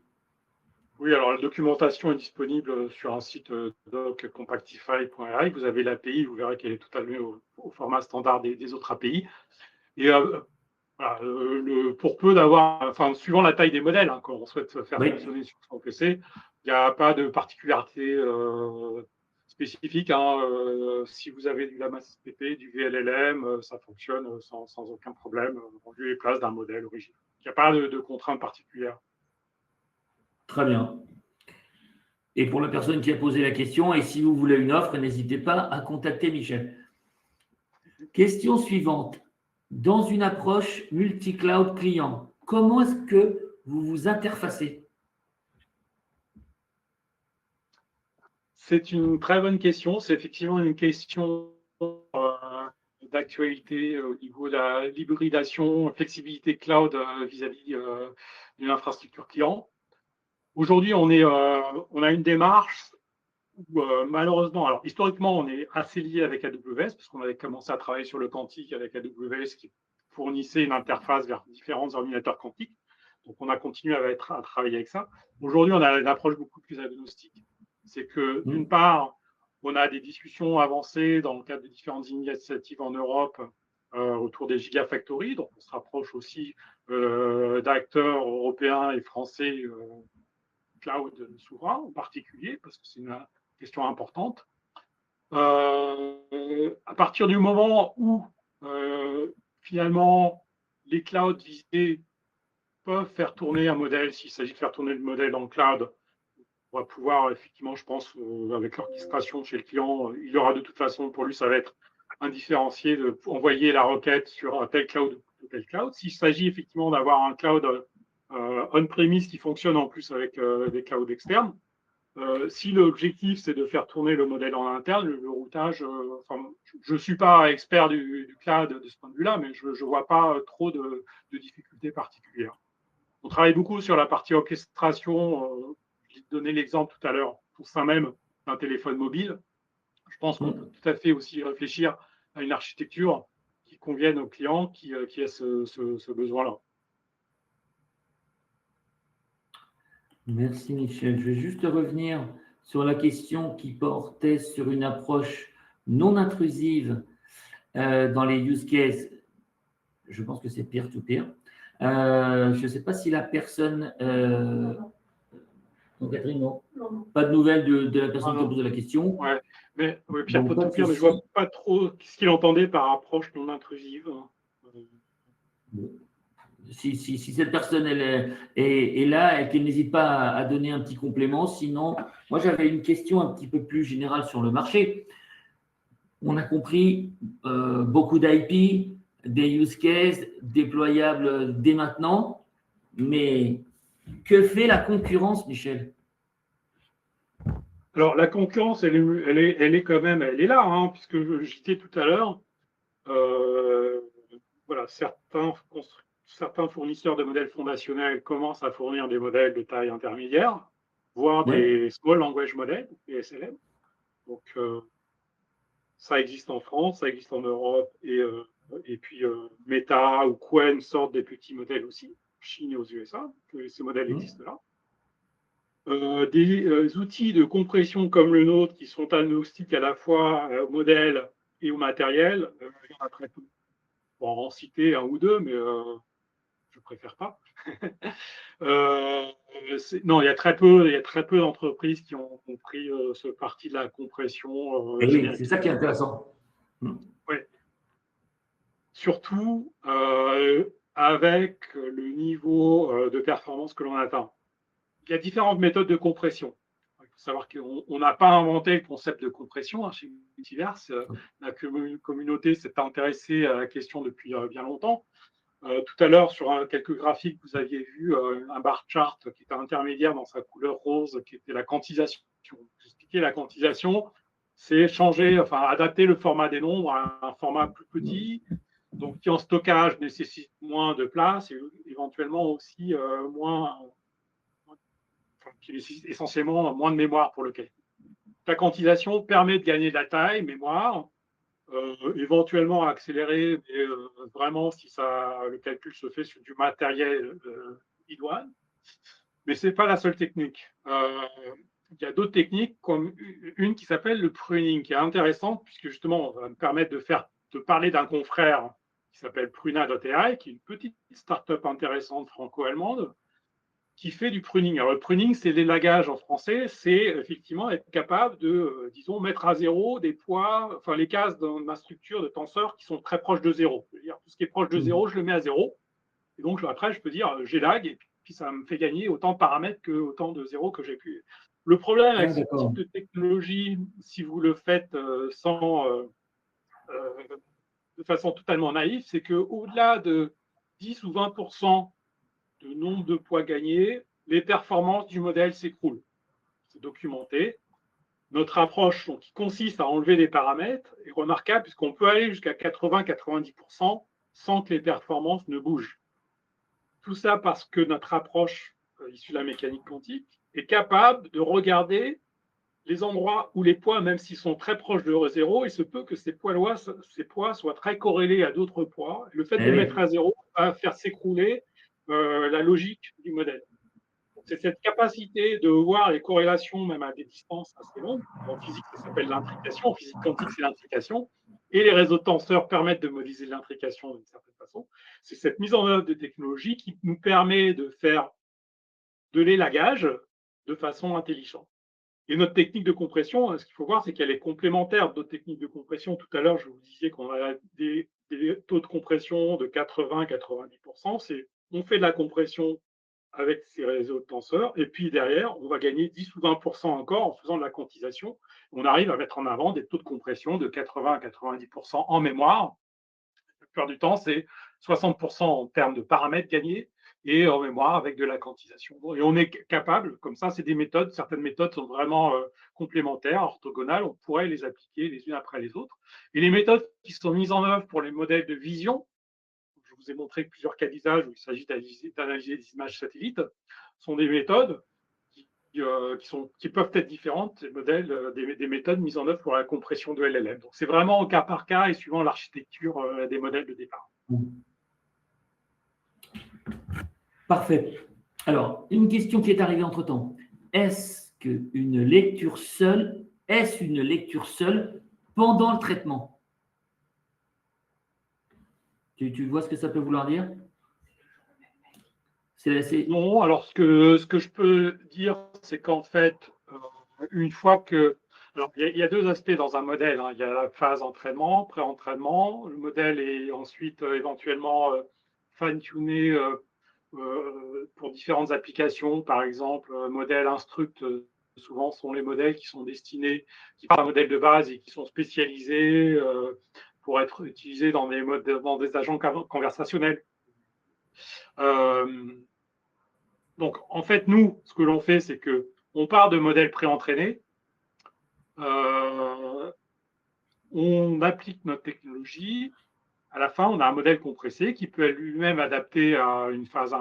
Oui, alors la documentation est disponible sur un site doc.compactify.ai. Vous avez l'API, vous verrez qu'elle est tout à fait au format standard des autres API. Et voilà, pour peu d'avoir, suivant la taille des modèles, quand on souhaite faire fonctionner sur son PC, il n'y a pas de particularité spécifique. Si vous avez du LaMASPP, du VLLM, ça fonctionne sans aucun problème en lieu et place d'un modèle original. Il n'y a pas de contraintes particulières. Très bien. Et pour la personne qui a posé la question, et si vous voulez une offre, n'hésitez pas à contacter Michel. Question suivante. Dans une approche multi-cloud client, comment est-ce que vous vous interfacez? C'est une très bonne question. C'est effectivement une question d'actualité au niveau de l'hybridation, flexibilité cloud vis-à-vis d'une infrastructure client. Aujourd'hui, on a une démarche où malheureusement, alors historiquement, on est assez lié avec AWS parce qu'on avait commencé à travailler sur le quantique avec AWS qui fournissait une interface vers différents ordinateurs quantiques. Donc, on a continué à travailler avec ça. Aujourd'hui, on a une approche beaucoup plus agnostique. C'est que d'une part, on a des discussions avancées dans le cadre de différentes initiatives en Europe autour des Gigafactories. Donc, on se rapproche aussi d'acteurs européens et français cloud souverain en particulier, parce que c'est une question importante. À partir du moment où finalement les clouds visés peuvent faire tourner un modèle, s'il s'agit de faire tourner le modèle dans le cloud, on va pouvoir effectivement, je pense, avec l'orchestration chez le client, il y aura de toute façon, pour lui, ça va être indifférencié de envoyer la requête sur un tel cloud ou tel cloud. S'il s'agit effectivement d'avoir un cloud on-premise qui fonctionne en plus avec des clouds externes, si l'objectif c'est de faire tourner le modèle en interne, le routage, je ne suis pas expert du cloud de ce point de vue-là, mais je ne vois pas trop de difficultés particulières. On travaille beaucoup sur la partie orchestration. J'ai donné l'exemple tout à l'heure pour ça même d'un téléphone mobile. Je pense qu'on peut tout à fait aussi réfléchir à une architecture qui convienne aux clients qui a ce besoin-là. Merci Michel. Je vais juste revenir sur la question qui portait sur une approche non intrusive dans les use cases. Je pense que c'est peer-to-peer. Je ne sais pas si la personne… Non, Catherine, non. Pas de nouvelles de la personne qui a posé la question. Ouais, mais peer-to-peer, mais je ne vois pas trop ce qu'il entendait par approche non intrusive. Si cette personne est là et qu'elle n'hésite pas à donner un petit complément. Sinon, moi, j'avais une question un petit peu plus générale sur le marché. On a compris beaucoup d'IP, des use cases déployables dès maintenant. Mais que fait la concurrence, Michel? Alors, la concurrence, elle est quand même, elle est là, hein, puisque je citais tout à l'heure. Voilà, certains fournisseurs de modèles fondationnels commencent à fournir des modèles de taille intermédiaire, voire des small language models, des SLM. Donc, ça existe en France, ça existe en Europe, et puis Meta ou Qwen sortent des petits modèles aussi, en Chine et aux USA, que ces modèles existent là. Des outils de compression comme le nôtre qui sont agnostiques à la fois au modèle et au matériel, il y en a très peu. Bon, en citer un ou deux, mais je préfère pas. Non, il y a très peu d'entreprises qui ont compris ce parti de la compression. Oui, c'est ça qui est intéressant. Oui. Surtout avec le niveau de performance que l'on atteint. Il y a différentes méthodes de compression. Il faut savoir qu'on n'a pas inventé le concept de compression chez Multiverse. La communauté s'est intéressée à la question depuis bien longtemps. Tout à l'heure, sur quelques graphiques, vous aviez vu un bar chart qui était intermédiaire dans sa couleur rose, qui était la quantisation. J'expliquais la quantisation, c'est adapter le format des nombres à un format plus petit, donc qui en stockage nécessite moins de place et éventuellement aussi qui nécessite essentiellement moins de mémoire pour le calcul. La quantisation permet de gagner de la taille, mémoire, éventuellement accélérer, mais vraiment si le calcul se fait sur du matériel idoine. Mais ce n'est pas la seule technique. Il y a d'autres techniques, comme une qui s'appelle le pruning, qui est intéressante, puisque justement, ça va me permettre de parler d'un confrère qui s'appelle Pruna.ai, qui est une petite start-up intéressante franco-allemande, qui fait du pruning. Alors, le pruning, c'est l'élagage en français, c'est effectivement être capable de, disons, mettre à zéro des poids, les cases dans ma structure de tenseur qui sont très proches de zéro. Je veux dire, tout ce qui est proche de zéro, je le mets à zéro. Et donc, après, je peux dire, j'élague, et puis ça me fait gagner autant de paramètres que autant de zéro que j'ai pu. Le problème avec ce type de technologie, si vous le faites de façon totalement naïve, c'est qu'au-delà de 10 ou 20% de nombre de poids gagnés, les performances du modèle s'écroulent. C'est documenté. Notre approche, qui consiste à enlever des paramètres, est remarquable puisqu'on peut aller jusqu'à 80-90% sans que les performances ne bougent. Tout ça parce que notre approche issue de la mécanique quantique est capable de regarder les endroits où les poids, même s'ils sont très proches de zéro, il se peut que ces poids soient très corrélés à d'autres poids. Le fait de les mettre à zéro va faire s'écrouler la logique du modèle. C'est cette capacité de voir les corrélations même à des distances assez longues. En physique, ça s'appelle l'intrication. En physique quantique, c'est l'intrication. Et les réseaux de tenseurs permettent de modéliser l'intrication d'une certaine façon. C'est cette mise en œuvre de technologie qui nous permet de faire de l'élagage de façon intelligente. Et notre technique de compression, ce qu'il faut voir, c'est qu'elle est complémentaire d'autres techniques de compression. Tout à l'heure, je vous disais qu'on a des taux de compression de 80-90%. On fait de la compression avec ces réseaux de tenseurs, et puis derrière, on va gagner 10 ou 20% encore en faisant de la quantisation. On arrive à mettre en avant des taux de compression de 80-90% en mémoire. La plupart du temps, c'est 60% en termes de paramètres gagnés, et en mémoire avec de la quantisation. Et on est capable, comme ça, c'est des méthodes, certaines méthodes sont vraiment complémentaires, orthogonales, on pourrait les appliquer les unes après les autres. Et les méthodes qui sont mises en œuvre pour les modèles de vision, je vous ai montré plusieurs cas d'usage où il s'agit d'analyser des images satellites, sont des méthodes qui peuvent être différentes des méthodes mises en œuvre pour la compression de LLM. Donc c'est vraiment au cas par cas et suivant l'architecture des modèles de départ. Parfait. Alors, une question qui est arrivée entre-temps. Est-ce une lecture seule pendant le traitement? Tu vois ce que ça peut vouloir dire? Non, alors ce que je peux dire, c'est qu'en fait, une fois que… Alors, il y a deux aspects dans un modèle, hein. Il y a la phase entraînement, pré-entraînement. Le modèle est ensuite éventuellement fine-tuné pour différentes applications. Par exemple, modèle instruct, souvent sont les modèles qui sont destinés, qui partent d'un modèle de base et qui sont spécialisés pour être utilisés dans des agents conversationnels. Donc, en fait, nous, ce que l'on fait, c'est qu'on part de modèles préentraînés, on applique notre technologie. À la fin, on a un modèle compressé qui peut lui-même adapter à une phase,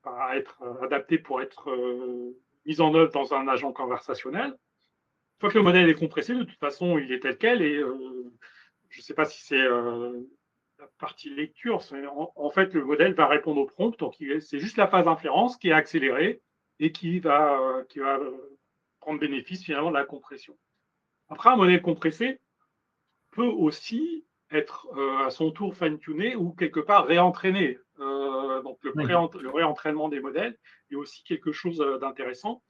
à être adapté pour être mis en œuvre dans un agent conversationnel. Une fois que le modèle est compressé, de toute façon, il est tel quel. Et je ne sais pas si c'est la partie lecture. En fait, le modèle va répondre au prompt. Donc, c'est juste la phase d'inférence qui est accélérée et qui va prendre bénéfice finalement de la compression. Après, un modèle compressé peut aussi être à son tour fine-tuné ou quelque part réentraîné. Donc le réentraînement des modèles est aussi quelque chose d'intéressant.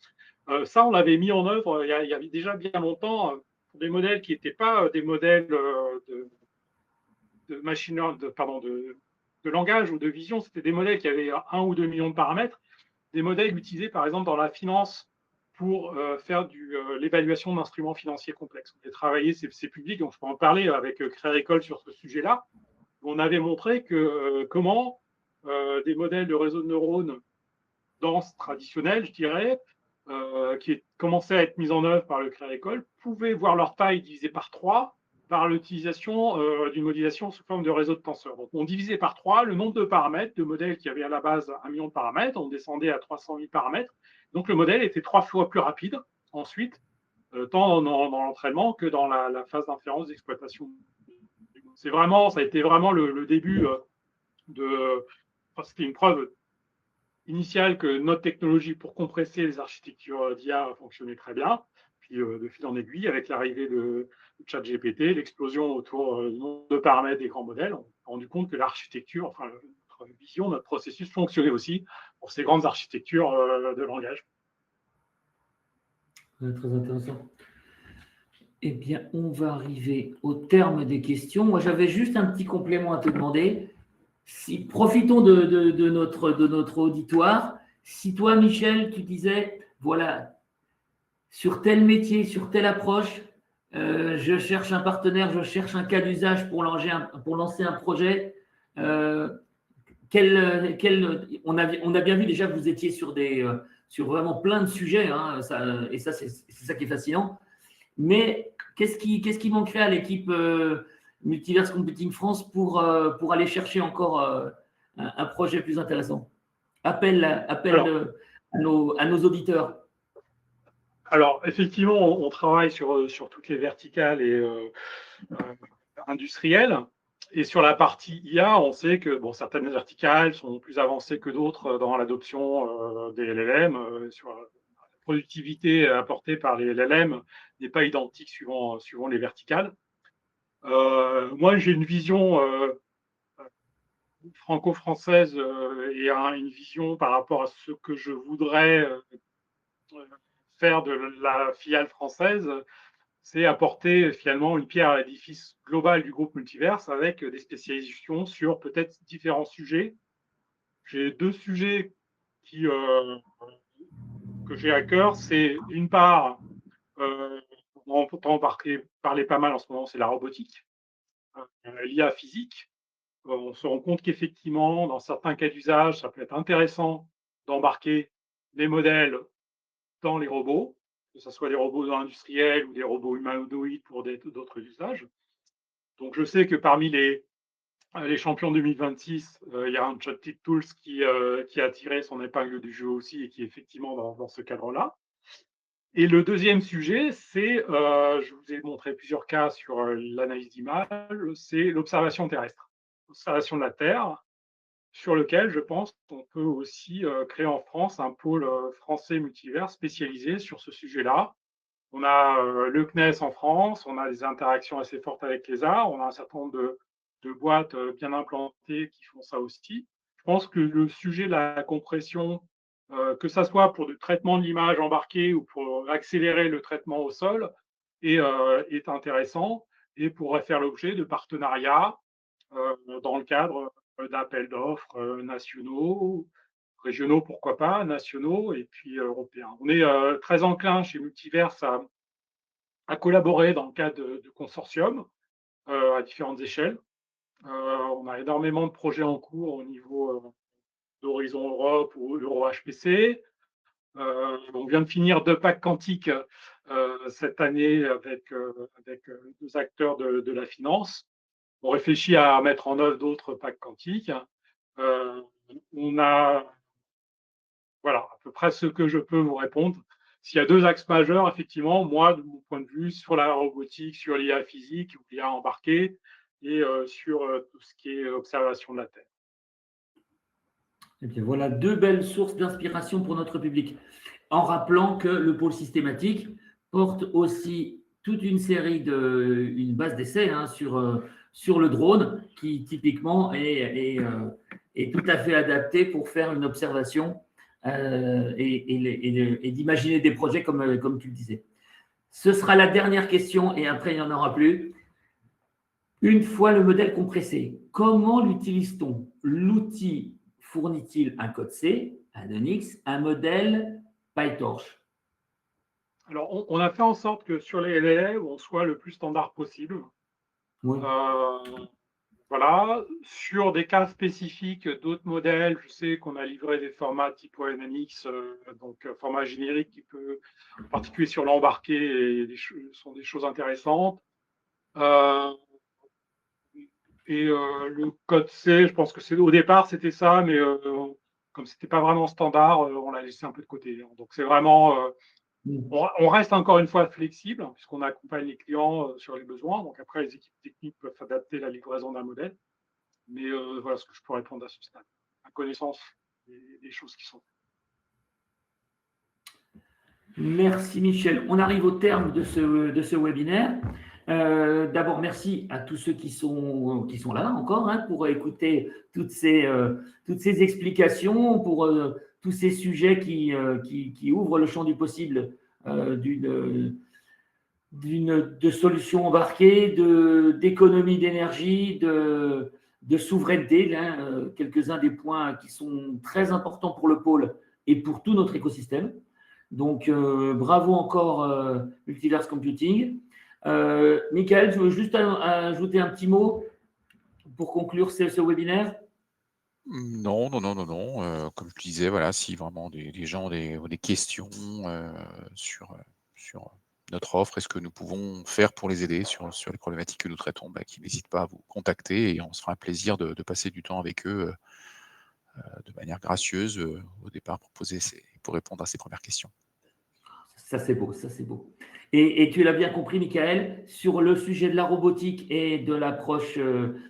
Ça, on l'avait mis en œuvre il y a déjà bien longtemps pour des modèles qui n'étaient pas des modèles de langage ou de vision. C'était des modèles qui avaient 1 ou 2 millions de paramètres. Des modèles utilisés par exemple dans la finance pour faire l'évaluation d'instruments financiers complexes. On a travaillé, c'est public, donc je peux en parler avec Créer École sur ce sujet-là. On avait montré que comment des modèles de réseaux de neurones denses traditionnels, je dirais, qui commençaient à être mis en œuvre par le Créer École, pouvaient voir leur taille divisée par 3 par l'utilisation d'une modélisation sous forme de réseau de tenseurs. Donc, on divisait par 3 le nombre de paramètres, de modèles qui avaient à la base 1 million de paramètres, on descendait à 300 000 paramètres. Donc, le modèle était 3 fois plus rapide ensuite, tant dans l'entraînement que dans la phase d'inférence d'exploitation. Ça a été vraiment le début c'était une preuve initiale que notre technologie pour compresser les architectures d'IA fonctionnait très bien. Puis, de fil en aiguille, avec l'arrivée de ChatGPT, l'explosion autour du nombre de paramètres des grands modèles, on s'est rendu compte que l'architecture, enfin notre vision, notre processus fonctionnait aussi pour ces grandes architectures de langage. Très intéressant. Eh bien, on va arriver au terme des questions. Moi, j'avais juste un petit complément à te demander. Profitons de notre auditoire. Si toi, Michel, tu disais, voilà, sur tel métier, sur telle approche, je cherche un partenaire, je cherche un cas d'usage pour lancer un projet. On a bien vu déjà que vous étiez sur vraiment plein de sujets, hein, et ça, c'est ça qui est fascinant. Mais qu'est-ce qui manquerait à l'équipe Multiverse Computing France pour aller chercher encore un projet plus intéressant? Appel à nos auditeurs. Alors, effectivement, on travaille sur toutes les verticales et industrielles. Et sur la partie IA, on sait que certaines verticales sont plus avancées que d'autres dans l'adoption des LLM. Sur la productivité apportée par les LLM n'est pas identique suivant les verticales. Moi, j'ai une vision franco-française et une vision par rapport à ce que je voudrais faire de la filiale française, c'est apporter finalement une pierre à l'édifice global du groupe Multiverse avec des spécialisations sur peut-être différents sujets. J'ai 2 sujets que j'ai à cœur. C'est d'une part, on entend parler pas mal en ce moment, c'est la robotique, l'IA physique. On se rend compte qu'effectivement, dans certains cas d'usage, ça peut être intéressant d'embarquer des modèles dans les robots, que ce soit des robots industriels ou des robots humanoïdes pour d'autres usages. Donc, je sais que parmi les champions 2026, il y a Uncharted Tools qui a tiré son épingle du jeu aussi et qui est effectivement dans ce cadre-là. Et le deuxième sujet, c'est, je vous ai montré plusieurs cas sur l'analyse d'image, c'est l'observation terrestre, l'observation de la Terre, sur lequel je pense qu'on peut aussi créer en France un pôle français multivers spécialisé sur ce sujet-là. On a le CNES en France, on a des interactions assez fortes avec l'ESA, on a un certain nombre de boîtes bien implantées qui font ça aussi. Je pense que le sujet de la compression, que ça soit pour du traitement de l'image embarquée ou pour accélérer le traitement au sol, est intéressant et pourrait faire l'objet de partenariats dans le cadre d'appels d'offres nationaux, régionaux, pourquoi pas, nationaux et puis européens. On est très enclin chez Multiverse à collaborer dans le cadre de consortiums à différentes échelles. On a énormément de projets en cours au niveau d'Horizon Europe ou Euro-HPC. On vient de finir 2 packs quantiques cette année avec 2 acteurs de la finance. On réfléchit à mettre en œuvre d'autres packs quantiques. On a voilà, à peu près ce que je peux vous répondre. S'il y a 2 axes majeurs, effectivement, moi, de mon point de vue, sur la robotique, sur l'IA physique ou l'IA embarquée et sur tout ce qui est observation de la Terre. Et bien voilà 2 belles sources d'inspiration pour notre public. En rappelant que le pôle systématique porte aussi toute une série une base d'essai sur le drone qui typiquement est tout à fait adapté pour faire une observation et d'imaginer des projets comme tu le disais. Ce sera la dernière question et après il n'y en aura plus. Une fois le modèle compressé, comment l'utilise-t-on? L'outil fournit-il un code C, un Unix, un modèle PyTorch? Alors, on a fait en sorte que sur les LLM, on soit le plus standard possible. Oui. Voilà. Sur des cas spécifiques d'autres modèles, je sais qu'on a livré des formats type ONNX, donc format générique qui peut, en particulier sur l'embarqué, et sont des choses intéressantes. Le code C, je pense que au départ c'était ça, mais comme c'était pas vraiment standard, on l'a laissé un peu de côté. Donc c'est vraiment, on reste encore une fois flexible puisqu'on accompagne les clients sur les besoins. Donc après les équipes techniques peuvent adapter la livraison d'un modèle. Mais voilà ce que je peux répondre à ce stade, à connaissance des choses qui sont faites. Merci Michel. On arrive au terme de ce webinaire. D'abord, merci à tous ceux qui sont là encore pour écouter toutes ces explications, pour tous ces sujets qui ouvrent le champ du possible de solutions embarquées, d'économie d'énergie, de souveraineté, quelques-uns des points qui sont très importants pour le pôle et pour tout notre écosystème. Donc, bravo encore Multiverse Computing. Michael, tu veux juste ajouter un petit mot pour conclure ce webinaire? Non. Comme je disais, voilà, si vraiment les gens ont des questions sur notre offre et ce que nous pouvons faire pour les aider sur les problématiques que nous traitons, qu'ils n'hésitent pas à vous contacter et on se fera un plaisir de passer du temps avec eux de manière gracieuse au départ pour répondre à ces premières questions. Ça, c'est beau, ça, c'est beau. Et tu l'as bien compris, Michael, sur le sujet de la robotique et de l'approche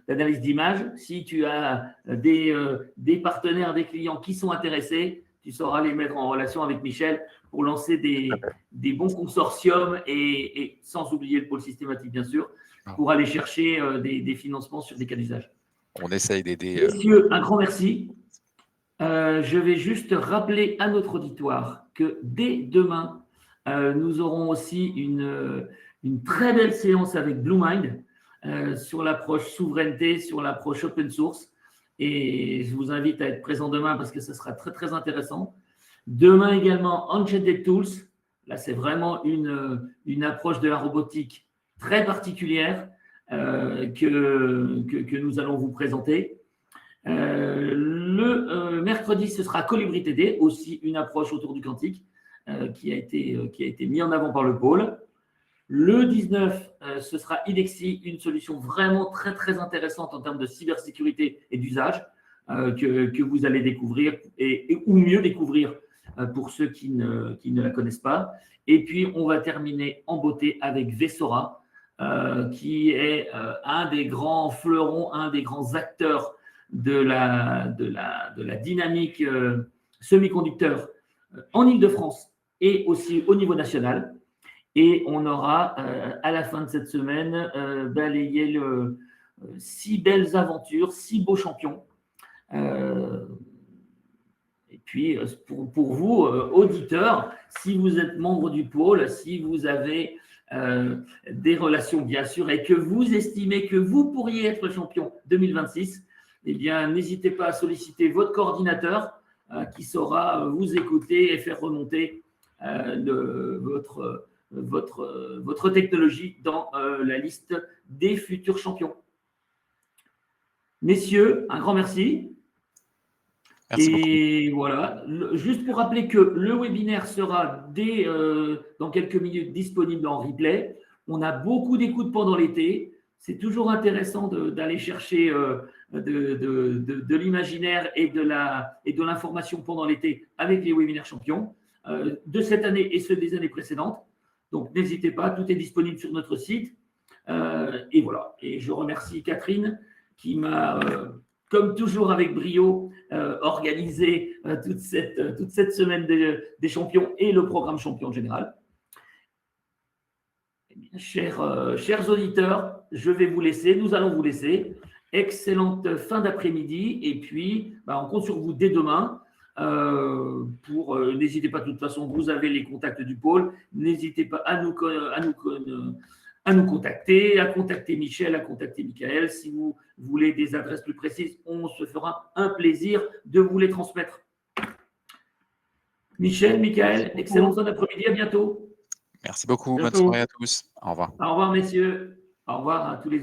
d'analyse d'image, si tu as des partenaires, des clients qui sont intéressés, tu sauras les mettre en relation avec Michel pour lancer des bons consortiums et sans oublier le pôle systématique, bien sûr, pour aller chercher des financements sur des cas d'usage. On essaye d'aider. Messieurs, un grand merci. Je vais juste rappeler à notre auditoire que dès demain, Nous aurons aussi une très belle séance avec BlueMind sur l'approche souveraineté, sur l'approche open source. Et je vous invite à être présent demain parce que ce sera très, très intéressant. Demain également, Enchanted Tools. Là, c'est vraiment une approche de la robotique très particulière que nous allons vous présenter. Le mercredi, ce sera Colibri TD, aussi une approche autour du quantique qui a été mis en avant par le pôle. Le 19, ce sera IDEXI, une solution vraiment très, très intéressante en termes de cybersécurité et d'usage que vous allez découvrir ou mieux découvrir pour ceux qui ne la connaissent pas. Et puis, on va terminer en beauté avec Vessora, qui est un des grands fleurons, un des grands acteurs de la dynamique semi-conducteur en Île-de-France et aussi au niveau national. Et on aura, à la fin de cette semaine, balayé 6 belles aventures, 6 beaux champions. Et puis, pour vous, auditeurs, si vous êtes membre du pôle, si vous avez des relations, bien sûr, et que vous estimez que vous pourriez être champion 2026, eh bien, n'hésitez pas à solliciter votre coordinateur qui saura vous écouter et faire remonter votre technologie dans la liste des futurs champions. Messieurs, un grand merci. Merci Et beaucoup. Voilà, juste pour rappeler que le webinaire sera dans quelques minutes disponible en replay. On a beaucoup d'écoutes pendant l'été. C'est toujours intéressant d'aller chercher de l'imaginaire et de l'information pendant l'été avec les webinaires champions de cette année et ceux des années précédentes. Donc, n'hésitez pas, tout est disponible sur notre site. Et voilà. Et je remercie Catherine qui m'a, comme toujours avec brio, organisé toute cette semaine des champions et le programme champion général. Eh bien, chers auditeurs, je vais vous laisser, nous allons vous laisser. Excellente fin d'après-midi et puis on compte sur vous dès demain. N'hésitez pas, de toute façon, vous avez les contacts du pôle. N'hésitez pas à nous contacter, à contacter Michel, à contacter Michael. Si vous voulez des adresses plus précises, on se fera un plaisir de vous les transmettre. Michel, Michael, excellente fin d'après-midi, à bientôt. Merci beaucoup, bonne soirée à tous. Au revoir. Au revoir, messieurs. Au revoir à tous les